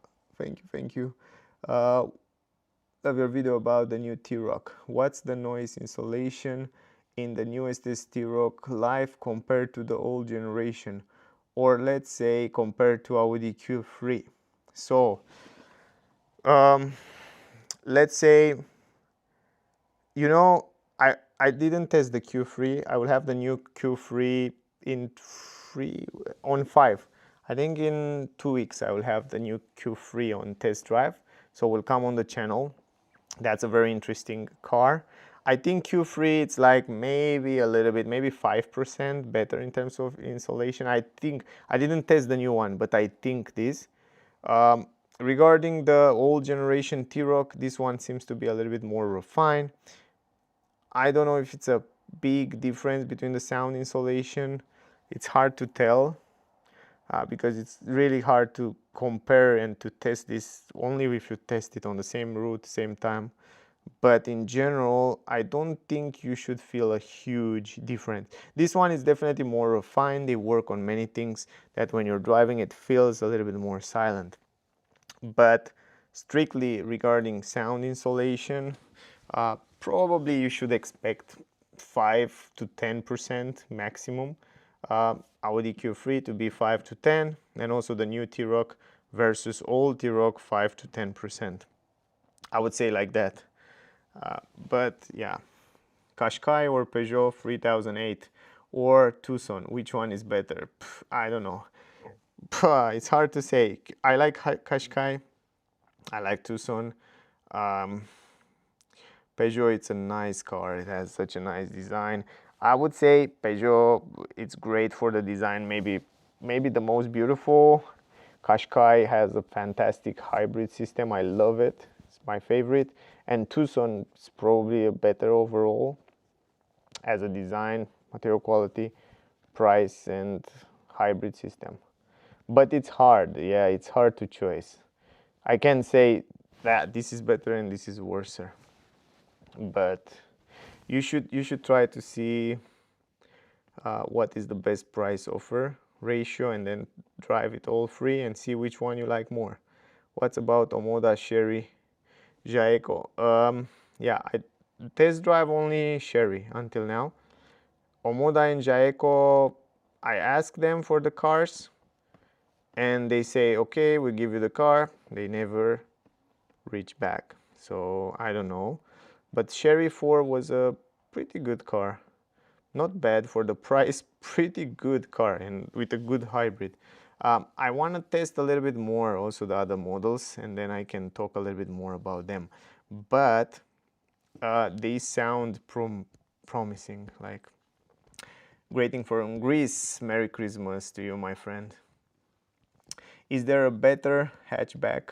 Love your video about the new T-Roc. What's the noise insulation in the newest T-Roc Life compared to the old generation, or let's say compared to Audi Q3? So let's say, I didn't test the Q3. I will have the new Q3 on 5. I think in 2 weeks I will have the new Q3 on test drive, so will come on the channel. That's a very interesting car. I think Q3 it's like maybe a little bit, maybe 5% better in terms of insulation. I think, I didn't test the new one, but I think this. Regarding the old generation T-Roc, this one seems to be a little bit more refined. I don't know if it's a big difference between the sound insulation. It's hard to tell because it's really hard to compare and to test this only if you test it on the same route, same time. But in general, I don't think you should feel a huge difference. This one is definitely more refined. They work on many things that when you're driving it feels a little bit more silent. But strictly regarding sound insulation, probably you should expect 5 to 10% maximum. Audi Q3 to be 5 to 10, and also the new T-Roc versus old T-Roc 5 to 10%. I would say like that. But yeah, Qashqai or Peugeot 3008 or Tucson, which one is better? I don't know. It's hard to say. I like Qashqai. I like Tucson. Peugeot, it's a nice car. It has such a nice design. I would say Peugeot, it's great for the design, maybe the most beautiful. Qashqai has a fantastic hybrid system. I love it. It's my favorite. And Tucson is probably a better overall as a design, material quality, price, and hybrid system. But it's hard. Yeah, it's hard to choose. I can say that this is better and this is worse. But you should try to see what is the best price offer ratio and then drive it all free and see which one you like more. What's about Omoda, Sherry, Jaeco? Yeah, I test drive only Sherry until now. Omoda and Jaeco, I ask them for the cars and they say, okay, we give you the car. They never reach back. So I don't know. But Sherry 4 was a pretty good car. Not bad for the price, pretty good car and with a good hybrid. I want to test a little bit more also the other models and then I can talk a little bit more about them. But they sound promising, like greeting from Greece. Merry Christmas to you, my friend. Is there a better hatchback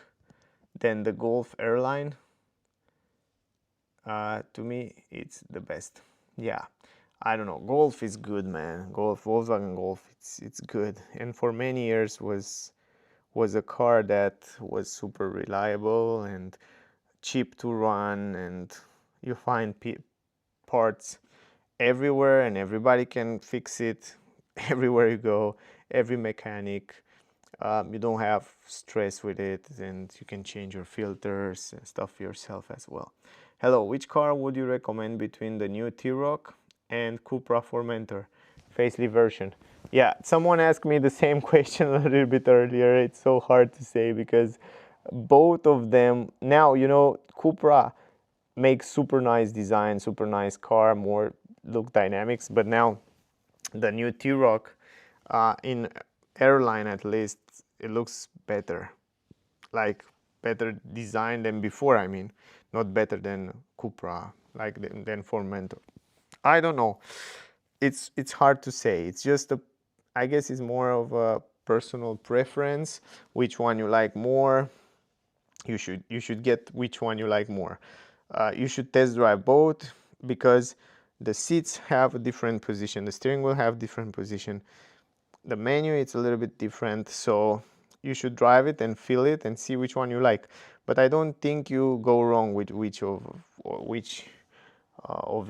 than the Golf Airline? To me, it's the best. Yeah, I don't know. Golf is good, man. Volkswagen Golf, it's good. And for many years was a car that was super reliable and cheap to run, and you find parts everywhere and everybody can fix it everywhere you go, every mechanic. You don't have stress with it and you can change your filters and stuff yourself as well. Hello, which car would you recommend between the new T-Roc and Cupra Formentor facelift version? Yeah, someone asked me the same question a little bit earlier. It's so hard to say because both of them, now, you know, Cupra makes super nice design, super nice car, more look dynamics, but now the new T-Roc in Airline at least, it looks better, like better design than before. I mean, not better than Cupra, like than Formentor. I don't know. It's hard to say. It's just a, I guess it's more of a personal preference. Which one you like more? You should get which one you like more. You should test drive both because the seats have a different position. The steering wheel have different position. The menu, it's a little bit different, so you should drive it and feel it and see which one you like. But I don't think you go wrong with which of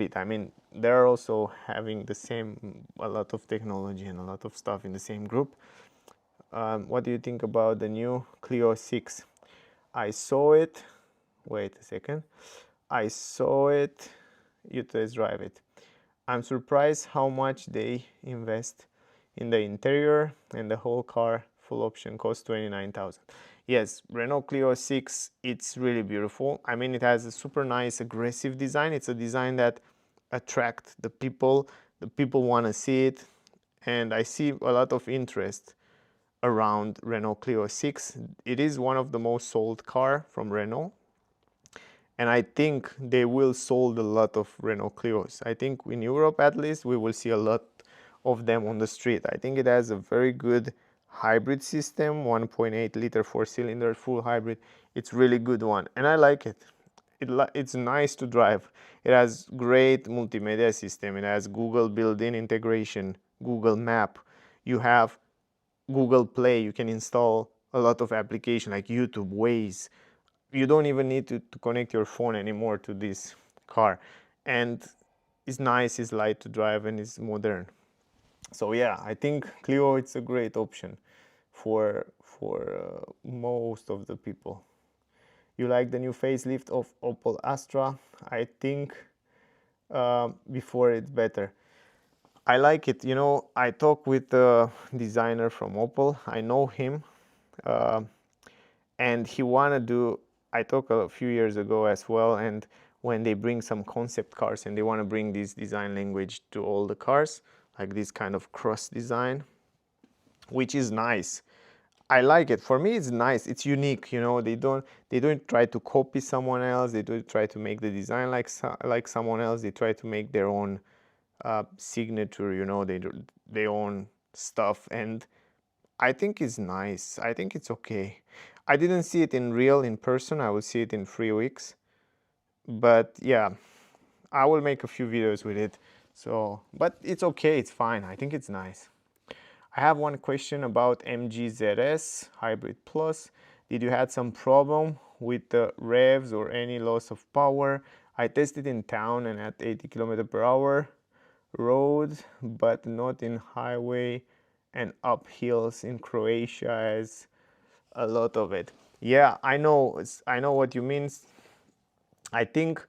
it. I mean, they're also having the same, a lot of technology and a lot of stuff in the same group. What do you think about the new Clio 6? I saw it. Wait a second. I saw it. You test drive it. I'm surprised how much they invest in the interior, and the whole car full option costs 29,000. Yes, Renault Clio 6, it's really beautiful. I mean, it has a super nice aggressive design. It's a design that attracts the people. The people want to see it, and I see a lot of interest around Renault Clio 6. It is one of the most sold car from Renault, and I think they will sold a lot of Renault Clios. I think in Europe at least we will see a lot of them on the street. I think it has a very good hybrid system, 1.8 liter 4-cylinder full hybrid. It's really good one, and I like it. It's nice to drive. It has great multimedia system. It has Google built-in integration, Google Map. You have Google Play. You can install a lot of applications like YouTube, Waze. You don't even need to connect your phone anymore to this car. And it's nice, it's light to drive, and it's modern. So yeah, I think Clio, it's a great option for most of the people. You like the new facelift of Opel Astra? I think before it's better. I like it. You know, I talked with the designer from Opel. I know him, and he wanna do. I talked a few years ago as well, and when they bring some concept cars and they want to bring this design language to all the cars, like this kind of cross design, which is nice. I like it. For me, it's nice. It's unique. You know, they don't try to copy someone else. They don't try to make the design like someone else. They try to make their own signature. You know, their own stuff, and I think it's nice. I think it's okay. I didn't see it in person. I will see it in 3 weeks, but yeah, I will make a few videos with it. So, but it's okay. It's fine. I think it's nice. I have one question about MG ZS Hybrid Plus. Did you had some problem with the revs or any loss of power? I tested in town and at 80 km/h road, but not in highway and up hills in Croatia as a lot of it. Yeah, I know what you mean. I think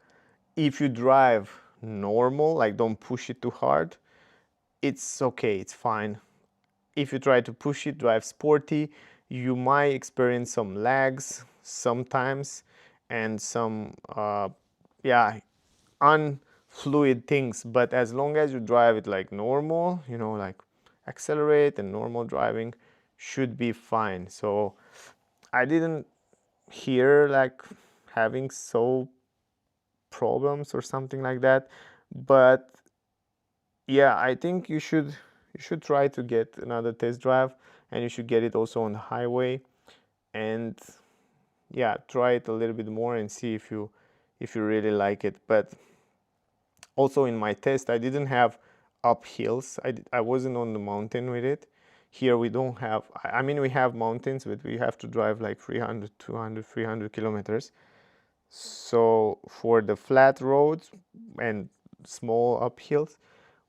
if you drive normal, like don't push it too hard, it's okay, it's fine. If you try to push it, drive sporty, you might experience some lags sometimes and some yeah, unfluid things, but as long as you drive it like normal, you know, like accelerate and normal driving, should be fine. So I didn't hear like having so problems or something like that, but yeah, I think you should try to get another test drive, and you should get it also on the highway, and yeah, try it a little bit more and see if you really like it. But also in my test, I didn't have up hills. I wasn't on the mountain with it. Here we don't have, I mean, we have mountains, but we have to drive like 300, 200, 300 kilometers. So for the flat roads and small uphills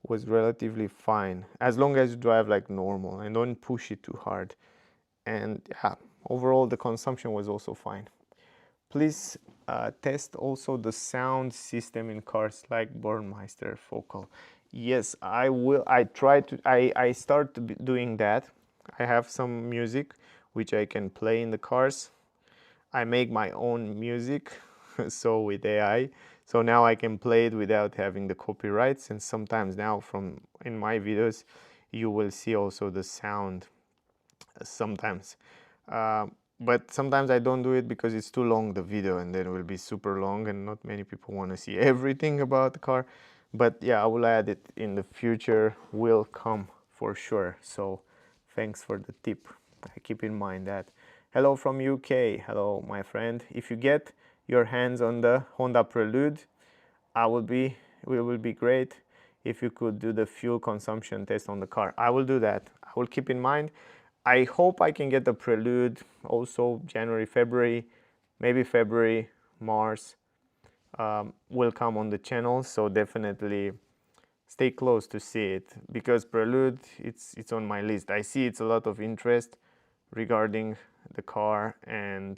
was relatively fine, as long as you drive like normal and don't push it too hard. And yeah, overall the consumption was also fine. Please test also the sound system in cars like Burmeister Focal. Yes, I will. I start doing that. I have some music which I can play in the cars. I make my own music, so with AI. So now I can play it without having the copyrights, and sometimes now in my videos you will see also the sound sometimes. But sometimes I don't do it because it's too long, the video, and then it will be super long and not many people want to see everything about the car. But yeah, I will add it in the future, will come for sure. So thanks for the tip. I keep in mind that. Hello from UK. Hello, my friend. If you get your hands on the Honda Prelude, it will be great if you could do the fuel consumption test on the car. I will do that. I will keep in mind. I hope I can get the Prelude also January, February, maybe February, March will come on the channel. So definitely stay close to see it, because Prelude, it's on my list. I see it's a lot of interest regarding the car, and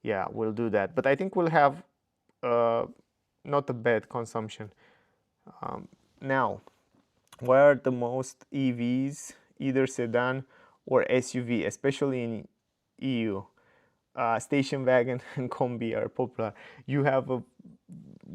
yeah, we'll do that. But I think we'll have not a bad consumption. Now, what are the most EVs, either sedan or SUV, especially in EU? Station wagon and combi are popular. You have a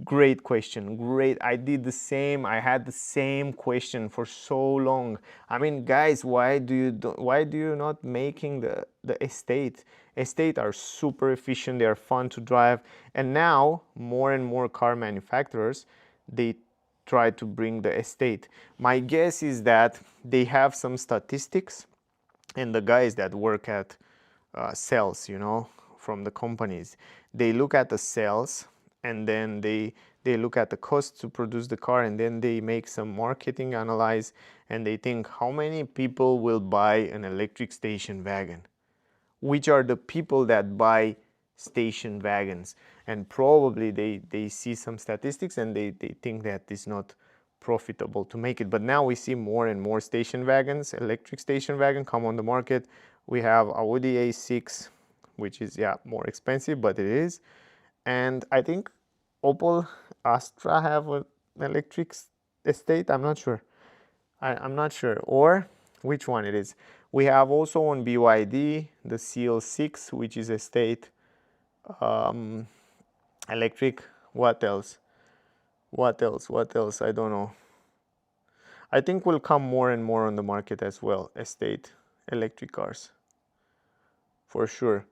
Great question. Great. I did the same. I had the same question for so long. I mean, guys, why do you not making the estate are super efficient, they are fun to drive, and now more and more car manufacturers, they try to bring the estate. My guess is that they have some statistics, and the guys that work at sales, you know, from the companies, they look at the sales, and then they look at the cost to produce the car, and then they make some marketing analyze, and they think how many people will buy an electric station wagon, which are the people that buy station wagons, and probably they see some statistics, and they think that it's not profitable to make it. But now we see more and more station wagons, electric station wagon come on the market. We have Audi A6, which is, yeah, more expensive, but it is. And I think Opel Astra have an electric estate. I'm not sure. I'm not sure. Or which one it is. We have also on BYD the CL6, which is estate electric. What else? What else? What else? I don't know. I think will come more and more on the market as well, estate electric cars. For sure.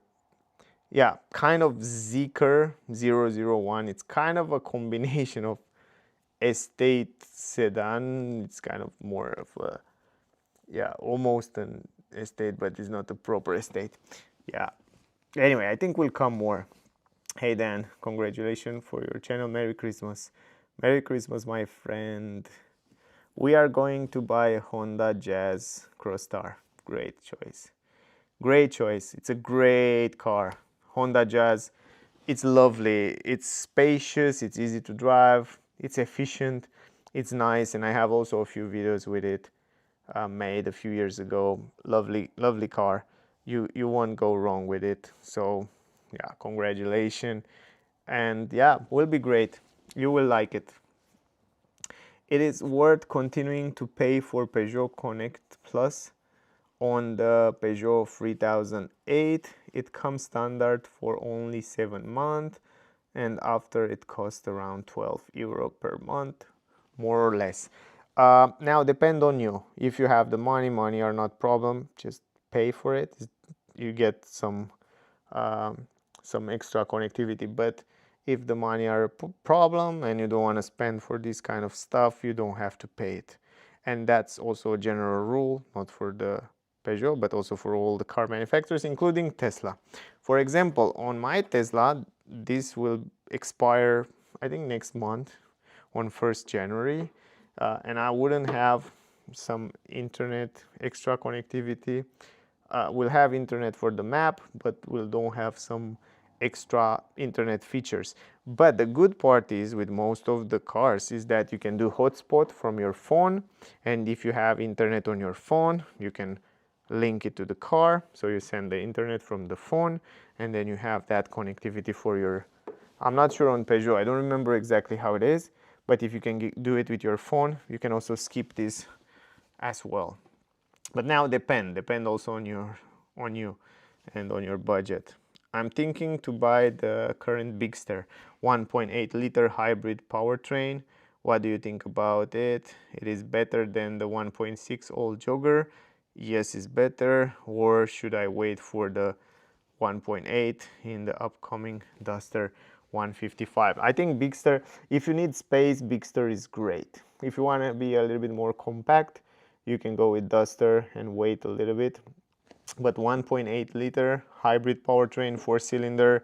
Yeah, kind of Zeekr 001. It's kind of a combination of estate sedan. It's kind of more of a, yeah, almost an estate, but it's not a proper estate. Yeah. Anyway, I think will come more. Hey Dan, congratulations for your channel. Merry Christmas. Merry Christmas, my friend. We are going to buy a Honda Jazz Crossstar. Great choice. Great choice. It's a great car. Honda Jazz. It's lovely. It's spacious. It's easy to drive. It's efficient. It's nice. And I have also a few videos with it made a few years ago. Lovely, lovely car. You won't go wrong with it. So yeah, congratulations. And yeah, will be great. You will like it. It is worth continuing to pay for Peugeot Connect Plus on the Peugeot 3008. It comes standard for only 7 months, and after it costs around €12 per month, more or less. Now depend on you. If you have the money are not problem, just pay for it. You get some extra connectivity. But if the money are a problem and you don't want to spend for this kind of stuff, you don't have to pay it. And that's also a general rule, not for the Peugeot, but also for all the car manufacturers, including Tesla. For example, on my Tesla, this will expire, I think, next month on 1st January, and I wouldn't have some internet extra connectivity. We'll have internet for the map, but we don't have some extra internet features. But the good part is with most of the cars is that you can do hotspot from your phone, and if you have internet on your phone, you can link it to the car, so you send the internet from the phone, and then you have that connectivity for your, I'm not sure on Peugeot, I don't remember exactly how it is, but if you can do it with your phone, you can also skip this as well. But now depend also on you and on your budget. I'm thinking to buy the current Bigster 1.8 liter hybrid powertrain. What do you think about it? It is better than the 1.6 old jogger. Yes, it's better, or should I wait for the 1.8 in the upcoming Duster 155? I think Bigster, if you need space, Bigster is great. If you want to be a little bit more compact, you can go with Duster and wait a little bit. But 1.8 liter hybrid powertrain, 4-cylinder,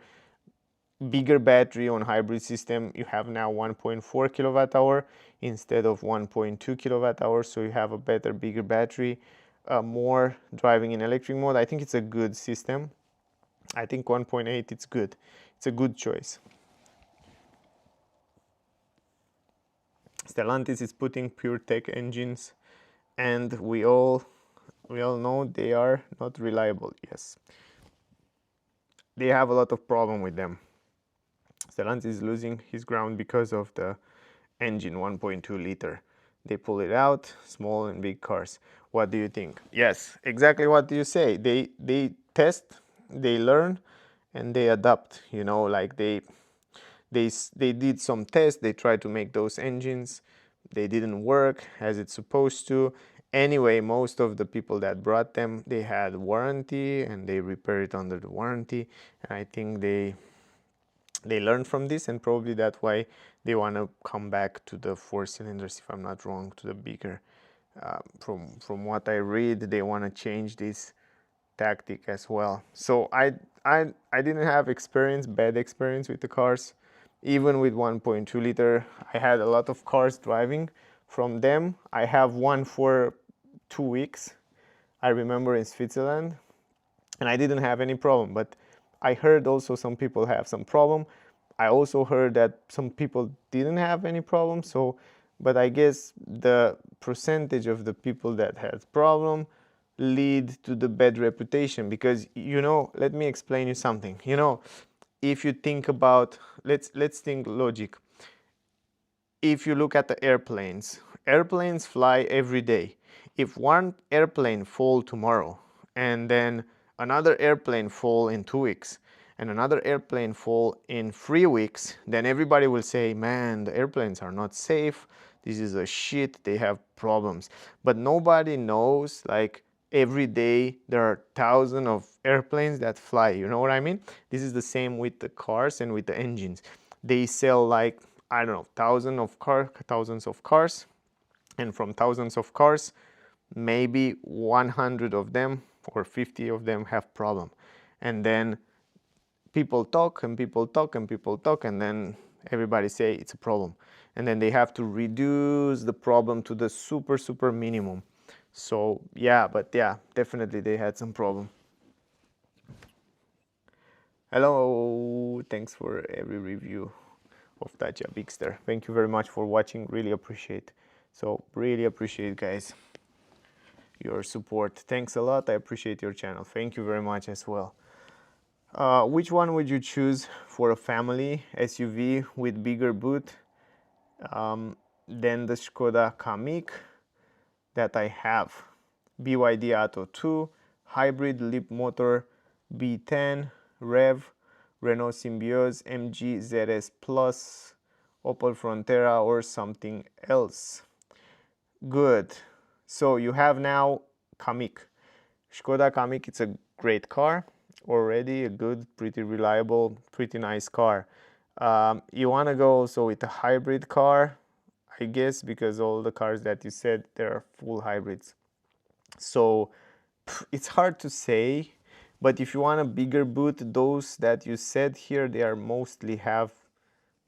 bigger battery on hybrid system, you have now 1.4 kilowatt hour instead of 1.2 kilowatt hour, so you have a better, bigger battery. More driving in electric mode. I think it's a good system. I think 1.8, it's good. It's a good choice. Stellantis is putting pure tech engines, and we all know they are not reliable. Yes, they have a lot of problem with them. Stellantis is losing his ground because of the engine 1.2 liter. They pull it out, small and big cars. What do you think? Yes, exactly what you say. They test, they learn, and they adapt. You know, like they They did some tests, they tried to make those engines, they didn't work as it's supposed to. Anyway, most of the people that brought them, they had warranty and they repaired it under the warranty, and I think they learned from this, and probably that's why they want to come back to the 4 cylinders, if I'm not wrong, to the bigger. From what I read, they want to change this tactic as well. So I didn't have bad experience with the cars, even with 1.2 liter. I had a lot of cars driving from them. I have one for 2 weeks, I remember, in Switzerland, and I didn't have any problem. But I heard also some people have some problem. I also heard that some people didn't have any problem. So, but I guess the percentage of the people that had problem lead to the bad reputation, because, you know, let me explain you something. You know, if you think about, let's think logic. If you look at the airplanes fly every day. If one airplane fall tomorrow, and then another airplane fall in 2 weeks, and another airplane fall in 3 weeks, then everybody will say, man, the airplanes are not safe, this is a shit, they have problems. But nobody knows, like, every day there are thousands of airplanes that fly, you know what I mean? This is the same with the cars and with the engines. They sell, like, I don't know, thousands of cars, and from thousands of cars, maybe 100 of them or 50 of them have problem. And then people talk and people talk and people talk, and then everybody say it's a problem. And then they have to reduce the problem to the super minimum. So yeah, but yeah, definitely they had some problem. Hello, thanks for every review of Dacia Bigster. Thank you very much for watching, really appreciate. So really appreciate, guys, your support. Thanks a lot, I appreciate your channel. Thank you very much as well. Which one would you choose for a family SUV with bigger boot than the Skoda Kamiq that I have? BYD Atto 2, hybrid lip motor, B10, REV, Renault Symbioz, MG ZS Plus, Opel Frontera, or something else? Good. So you have now Kamiq. Skoda Kamiq, it's a great car. Already a good, pretty reliable, pretty nice car. You want to go also with a hybrid car, I guess, because all the cars that you said, they're full hybrids. So it's hard to say, but if you want a bigger boot, those that you said here, they are mostly have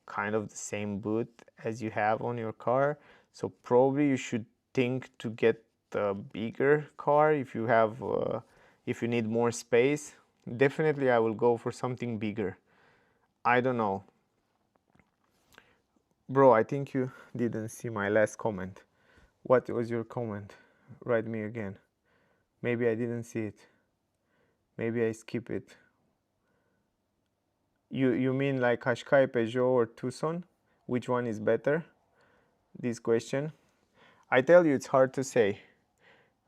kind of the same boot as you have on your car. So probably you should think to get the bigger car if you have if you need more space. Definitely I will go for something bigger. I don't know. Bro, I think you didn't see my last comment. What was your comment? Write me again. Maybe I didn't see it. Maybe I skip it. You mean like Qashqai, Peugeot, or Tucson? Which one is better? This question. I tell you, it's hard to say.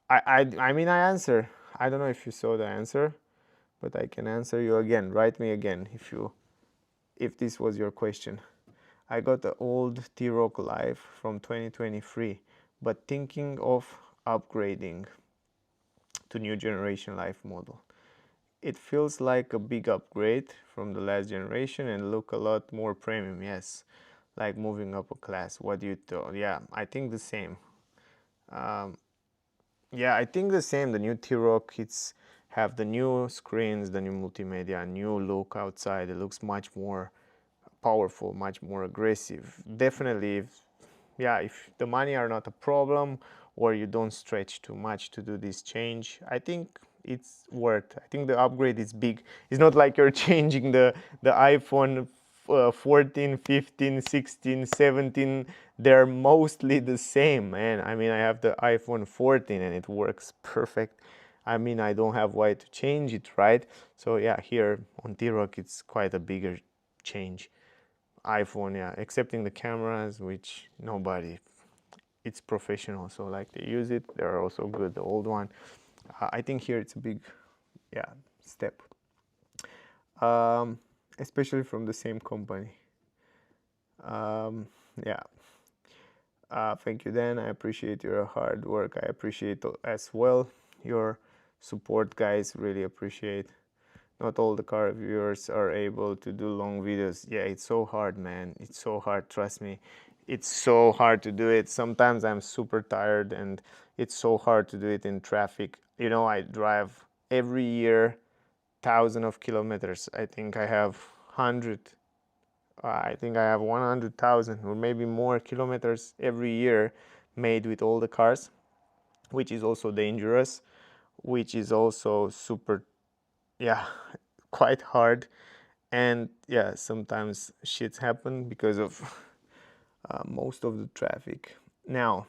I mean, I answer. I don't know if you saw the answer, but I can answer you again. Write me again if this was your question. I got the old T-Roc Live from 2023, but thinking of upgrading to new generation Life model. It feels like a big upgrade from the last generation and look a lot more premium. Yes, like moving up a class. What do you thought? Yeah, I think the same. Yeah, I think the same. The new T-Roc, it's have the new screens, the new multimedia, new look outside. It looks much more powerful, much more aggressive. Definitely, if the money are not a problem, or you don't stretch too much to do this change, I think it's worth. I think the upgrade is big. It's not like you're changing the iPhone 14, 15, 16, 17. They're mostly the same, man. I mean, I have the iPhone 14 and it works perfect. I mean, I don't have why to change it, right? So yeah, here on T-Roc, it's quite a bigger change. iPhone, yeah, excepting the cameras, which nobody, it's professional, so like they use it, they're also good. The old one, I think here it's a big, step, especially from the same company. Yeah. Thank you, Dan. I appreciate your hard work. I appreciate as well your support, guys. Really appreciate. Not all the car reviewers are able to do long videos. Yeah, it's so hard, man. It's so hard, trust me. It's so hard to do it. Sometimes I'm super tired and it's so hard to do it in traffic. You know, I drive every year thousands of kilometers. I think I have 100, I think I have 100,000 or maybe more kilometers every year made with all the cars, which is also dangerous, which is also super, yeah, quite hard. And yeah, sometimes shits happen because of most of the traffic. Now,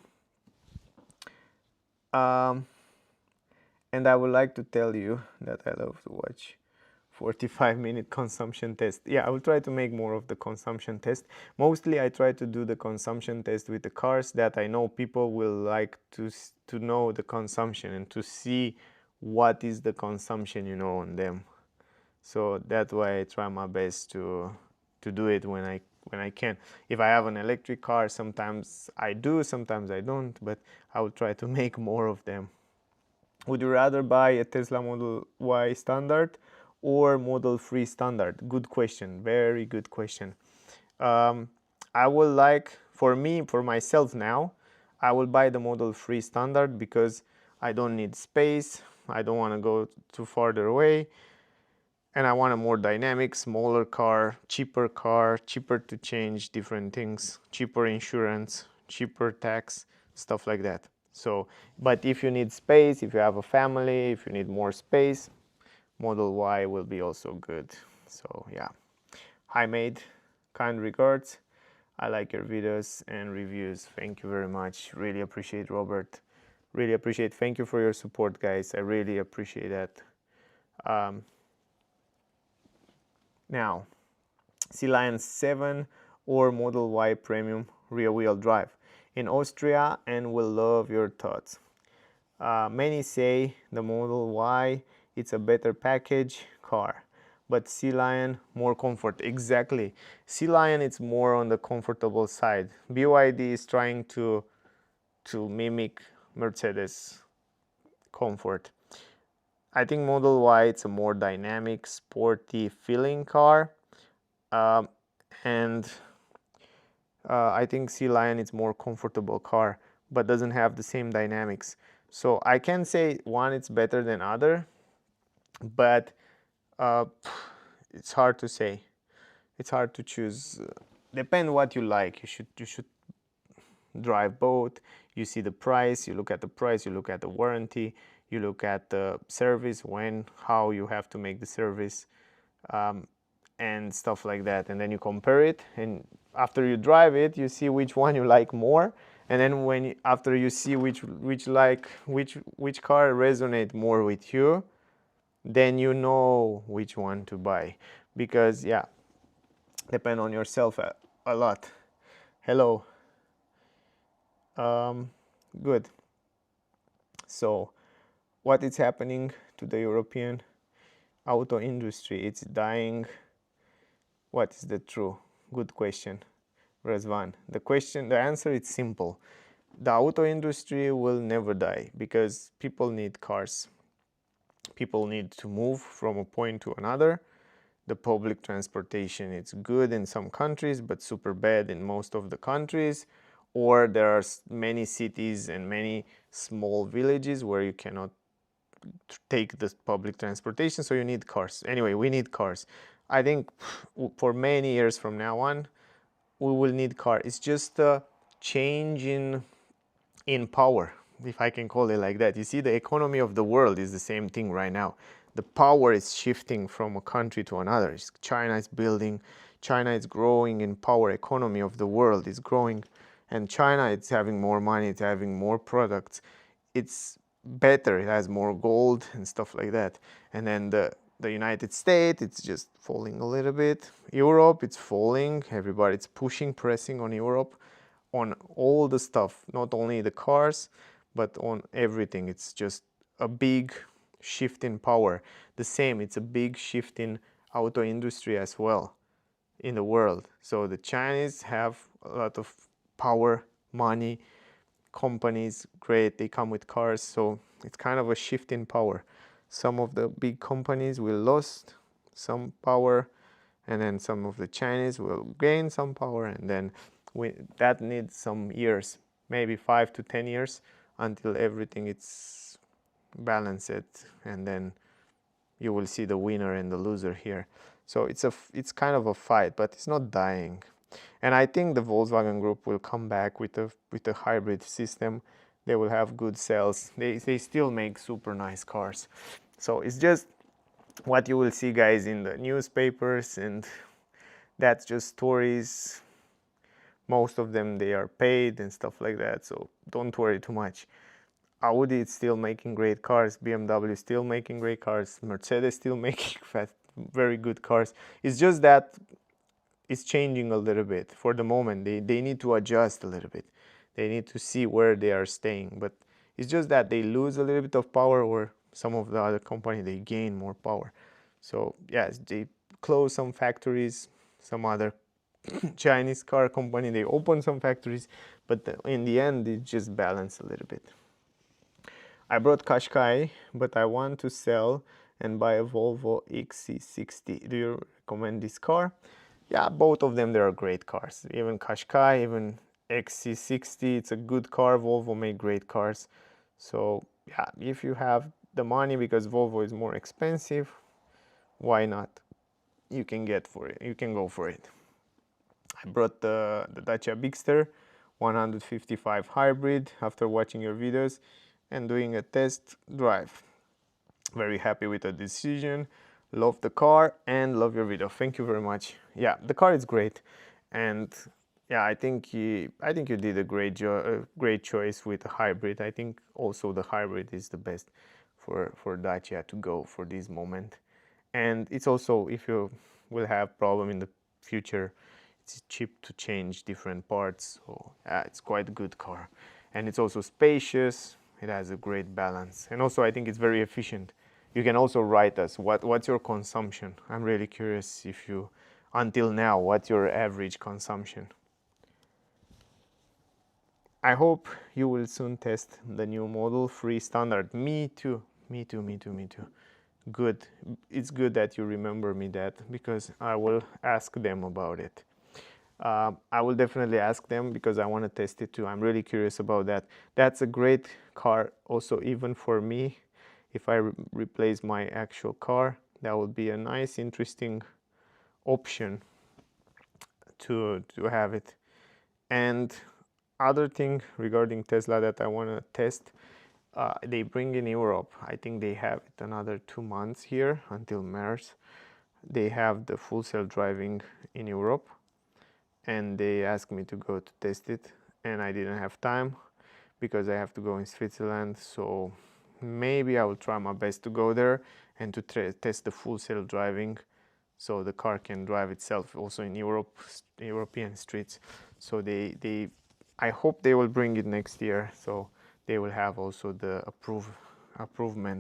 and I would like to tell you that I love to watch 45-minute consumption test. Yeah, I will try to make more of the consumption test. Mostly I try to do the consumption test with the cars that I know people will like to know the consumption and to see what is the consumption, you know, on them. So that's why I try my best to do it when I can. If I have an electric car, sometimes I do, sometimes I don't, but I will try to make more of them. Would you rather buy a Tesla Model Y Standard or Model 3 Standard? Good question, very good question. I will like, for myself now, I will buy the Model 3 Standard because I don't need space, I don't want to go too farther away, and I want a more dynamic, smaller car, cheaper to change different things, cheaper insurance, cheaper tax, stuff like that. So, but if you need space, if you have a family, if you need more space, Model Y will be also good. So yeah. Hi mate, kind regards. I like your videos and reviews. Thank you very much. Really appreciate, Robert. Really appreciate. Thank you for your support, guys. I really appreciate that. Now, Sea Lion 7 or Model Y Premium rear-wheel drive in Austria, and will love your thoughts. Many say the Model Y, it's a better package car, but Sea Lion more comfort. Exactly, Sea Lion it's more on the comfortable side. BYD is trying to mimic Mercedes comfort. I think Model Y it's a more dynamic, sporty feeling car, and I think Sea Lion is more comfortable car, but doesn't have the same dynamics. So I can say one it's better than other, but it's hard to say. It's hard to choose. Depend what you like. You should drive both. You see the price. You look at the price. You look at the warranty. You look at the service, how you have to make the service, and stuff like that. And then you compare it. And after you drive it, you see which one you like more. And then after you see which car resonate more with you, then you know which one to buy. Because yeah, depend on yourself a lot. Hello. Good. So what is happening to the European auto industry? It's dying. What is the true? Good question, Razvan. The answer is simple. The auto industry will never die because people need cars. People need to move from a point to another. The public transportation is good in some countries, but super bad in most of the countries. Or there are many cities and many small villages where you cannot take the public transportation, so you need cars. Anyway, we need cars. I think for many years from now on, we will need cars. It's just a change in power, if I can call it like that. You see, the economy of the world is the same thing right now. The power is shifting from a country to another. China is building, China is growing in power. Economy of the world is growing, and China it's having more money, it's having more products. It's better, it has more gold and stuff like that. And then the United States, it's just falling a little bit. Europe, it's falling. Everybody's pushing, pressing on Europe on all the stuff, not only the cars, but on everything. It's just a big shift in power. The same, it's a big shift in auto industry as well. in the world. So the Chinese have a lot of power, money, companies, great, they come with cars, so it's kind of a shift in power. Some of the big companies will lose some power, and then some of the Chinese will gain some power, and then that needs some years, maybe 5 to 10 years, until everything is balanced, and then you will see the winner and the loser here. So it's kind of a fight, but it's not dying. And I think the Volkswagen Group will come back with a hybrid system. They will have good sales. They still make super nice cars. So it's just what you will see, guys, in the newspapers, and that's just stories. Most of them, they are paid and stuff like that, so don't worry too much. Audi is still making great cars, BMW is still making great cars, Mercedes still making very good cars. It's just that it's changing a little bit for the moment. They need to adjust a little bit. They need to see where they are staying. But it's just that they lose a little bit of power, or some of the other company, they gain more power. So yes, they close some factories, some other Chinese car company, they open some factories, but in the end, it just balance a little bit. I brought Qashqai, but I want to sell and buy a Volvo XC60. Do you recommend this car? Yeah, both of them, they are great cars. Even Qashqai, even XC60, it's a good car. Volvo make great cars. So yeah, if you have the money, because Volvo is more expensive, why not? You can get for it. You can go for it. I brought the Dacia Bigster 155 hybrid after watching your videos and doing a test drive. Very happy with the decision. Love the car and love your video. Thank you very much. Yeah, the car is great, and yeah, I think you did a great choice with the hybrid. I think also the hybrid is the best for Dacia to go for this moment. And it's also, if you will have problem in the future, it's cheap to change different parts. So yeah, it's quite a good car, and it's also spacious. It has a great balance, and also I think it's very efficient. You can also write us what's your consumption. I'm really curious if you, until now, what's your average consumption. I hope you will soon test the new Model 3 Standard. Me too. Good. It's good that you remember me that, because I will ask them about it. I will definitely ask them, because I want to test it too. I'm really curious about that. That's a great car also, even for me. If I replace my actual car, that would be a nice, interesting option to have it. And other thing regarding Tesla that I want to test, they bring in Europe. I think they have it another 2 months here until March. They have the full self-driving in Europe, and they asked me to go to test it, and I didn't have time because I have to go in Switzerland. So maybe I will try my best to go there and to test the full self-driving, so the car can drive itself also in European streets. So I hope they will bring it next year, so they will have also the approval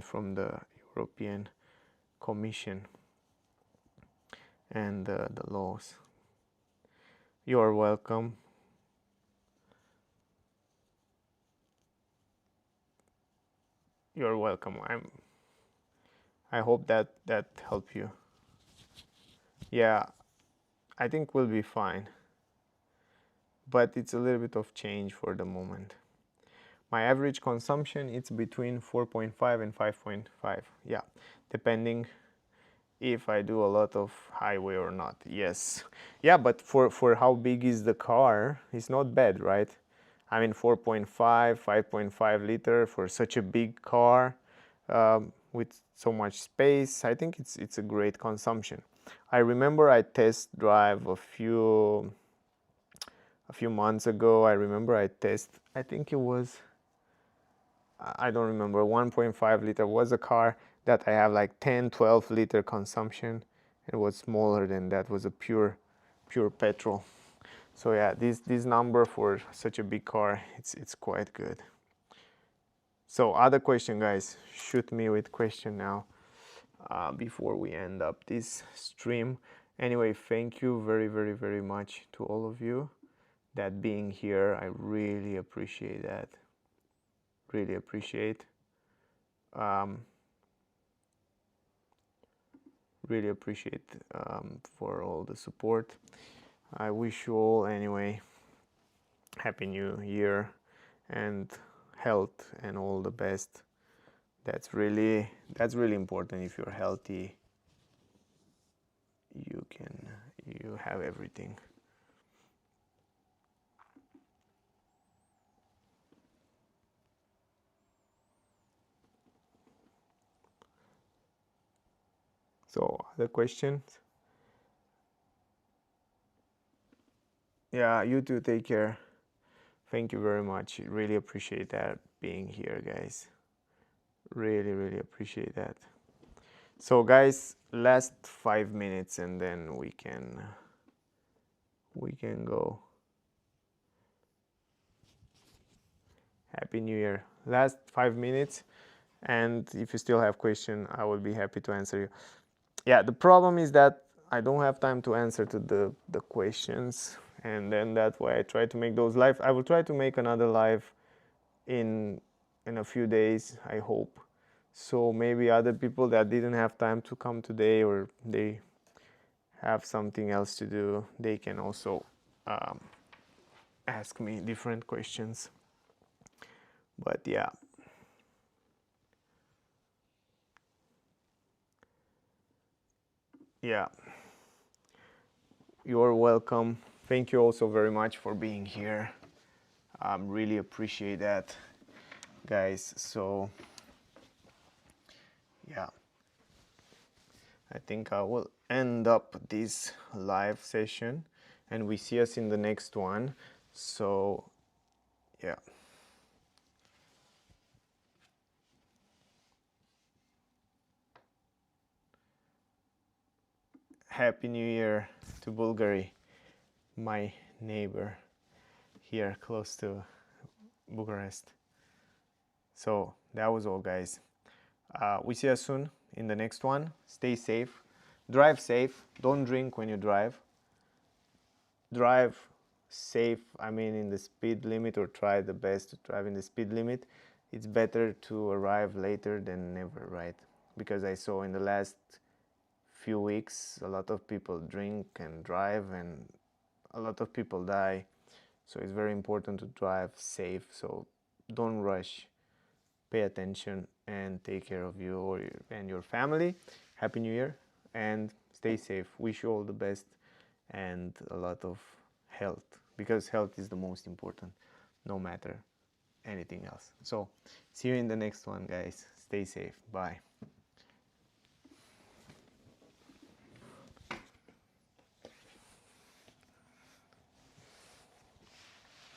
from the European Commission and the laws. You're welcome. You're welcome. I hope that helped you. Yeah, I think we'll be fine, but it's a little bit of change for the moment. My average consumption, it's between 4.5 and 5.5. Yeah, depending if I do a lot of highway or not. Yes. Yeah, but for how big is the car, it's not bad, right? I mean, 4.5, 5.5 liter for such a big car with so much space, I think it's a great consumption. I remember I test drive a few months ago. I remember I think it was, I don't remember, 1.5 liter was a car that I have like 10-12 liter consumption. It was smaller than that, was a pure petrol. So yeah, this number for such a big car, it's quite good. So other question, guys, shoot me with question now before we end up this stream. Anyway, thank you very, very, very much to all of you that being here. I really appreciate that. Really appreciate. Really appreciate for all the support. I wish you all anyway happy new year and health and all the best. That's really important. If you're healthy, you have everything. So, other questions? Yeah, you too. Take care. Thank you very much. Really appreciate that being here, guys. Really, really appreciate that. So, guys, last 5 minutes and then we can go. Happy New Year. Last 5 minutes, and if you still have question, I will be happy to answer you. Yeah, the problem is that I don't have time to answer to the questions, and then that's why I try to make those live. I will try to make another live in a few days, I hope. So maybe other people that didn't have time to come today, or they have something else to do, they can also ask me different questions. But yeah. Yeah. You're welcome. Thank you also very much for being here. Really appreciate that, guys. So yeah, I think I will end up this live session and we see us in the next one. So yeah. Happy New Year to Bulgaria, my neighbor here close to Bucharest. So that was all, guys. We see us soon in the next one. Stay safe. Drive safe. Don't drink when you drive. Drive safe, I mean in the speed limit, or try the best to drive in the speed limit. It's better to arrive later than never, right? Because I saw in the last few weeks a lot of people drink and drive and a lot of people die. So it's very important to drive safe. So don't rush. Pay attention and take care of you and your family. Happy New Year and stay safe. Wish you all the best and a lot of health, because health is the most important, no matter anything else. So see you in the next one, guys. Stay safe. Bye.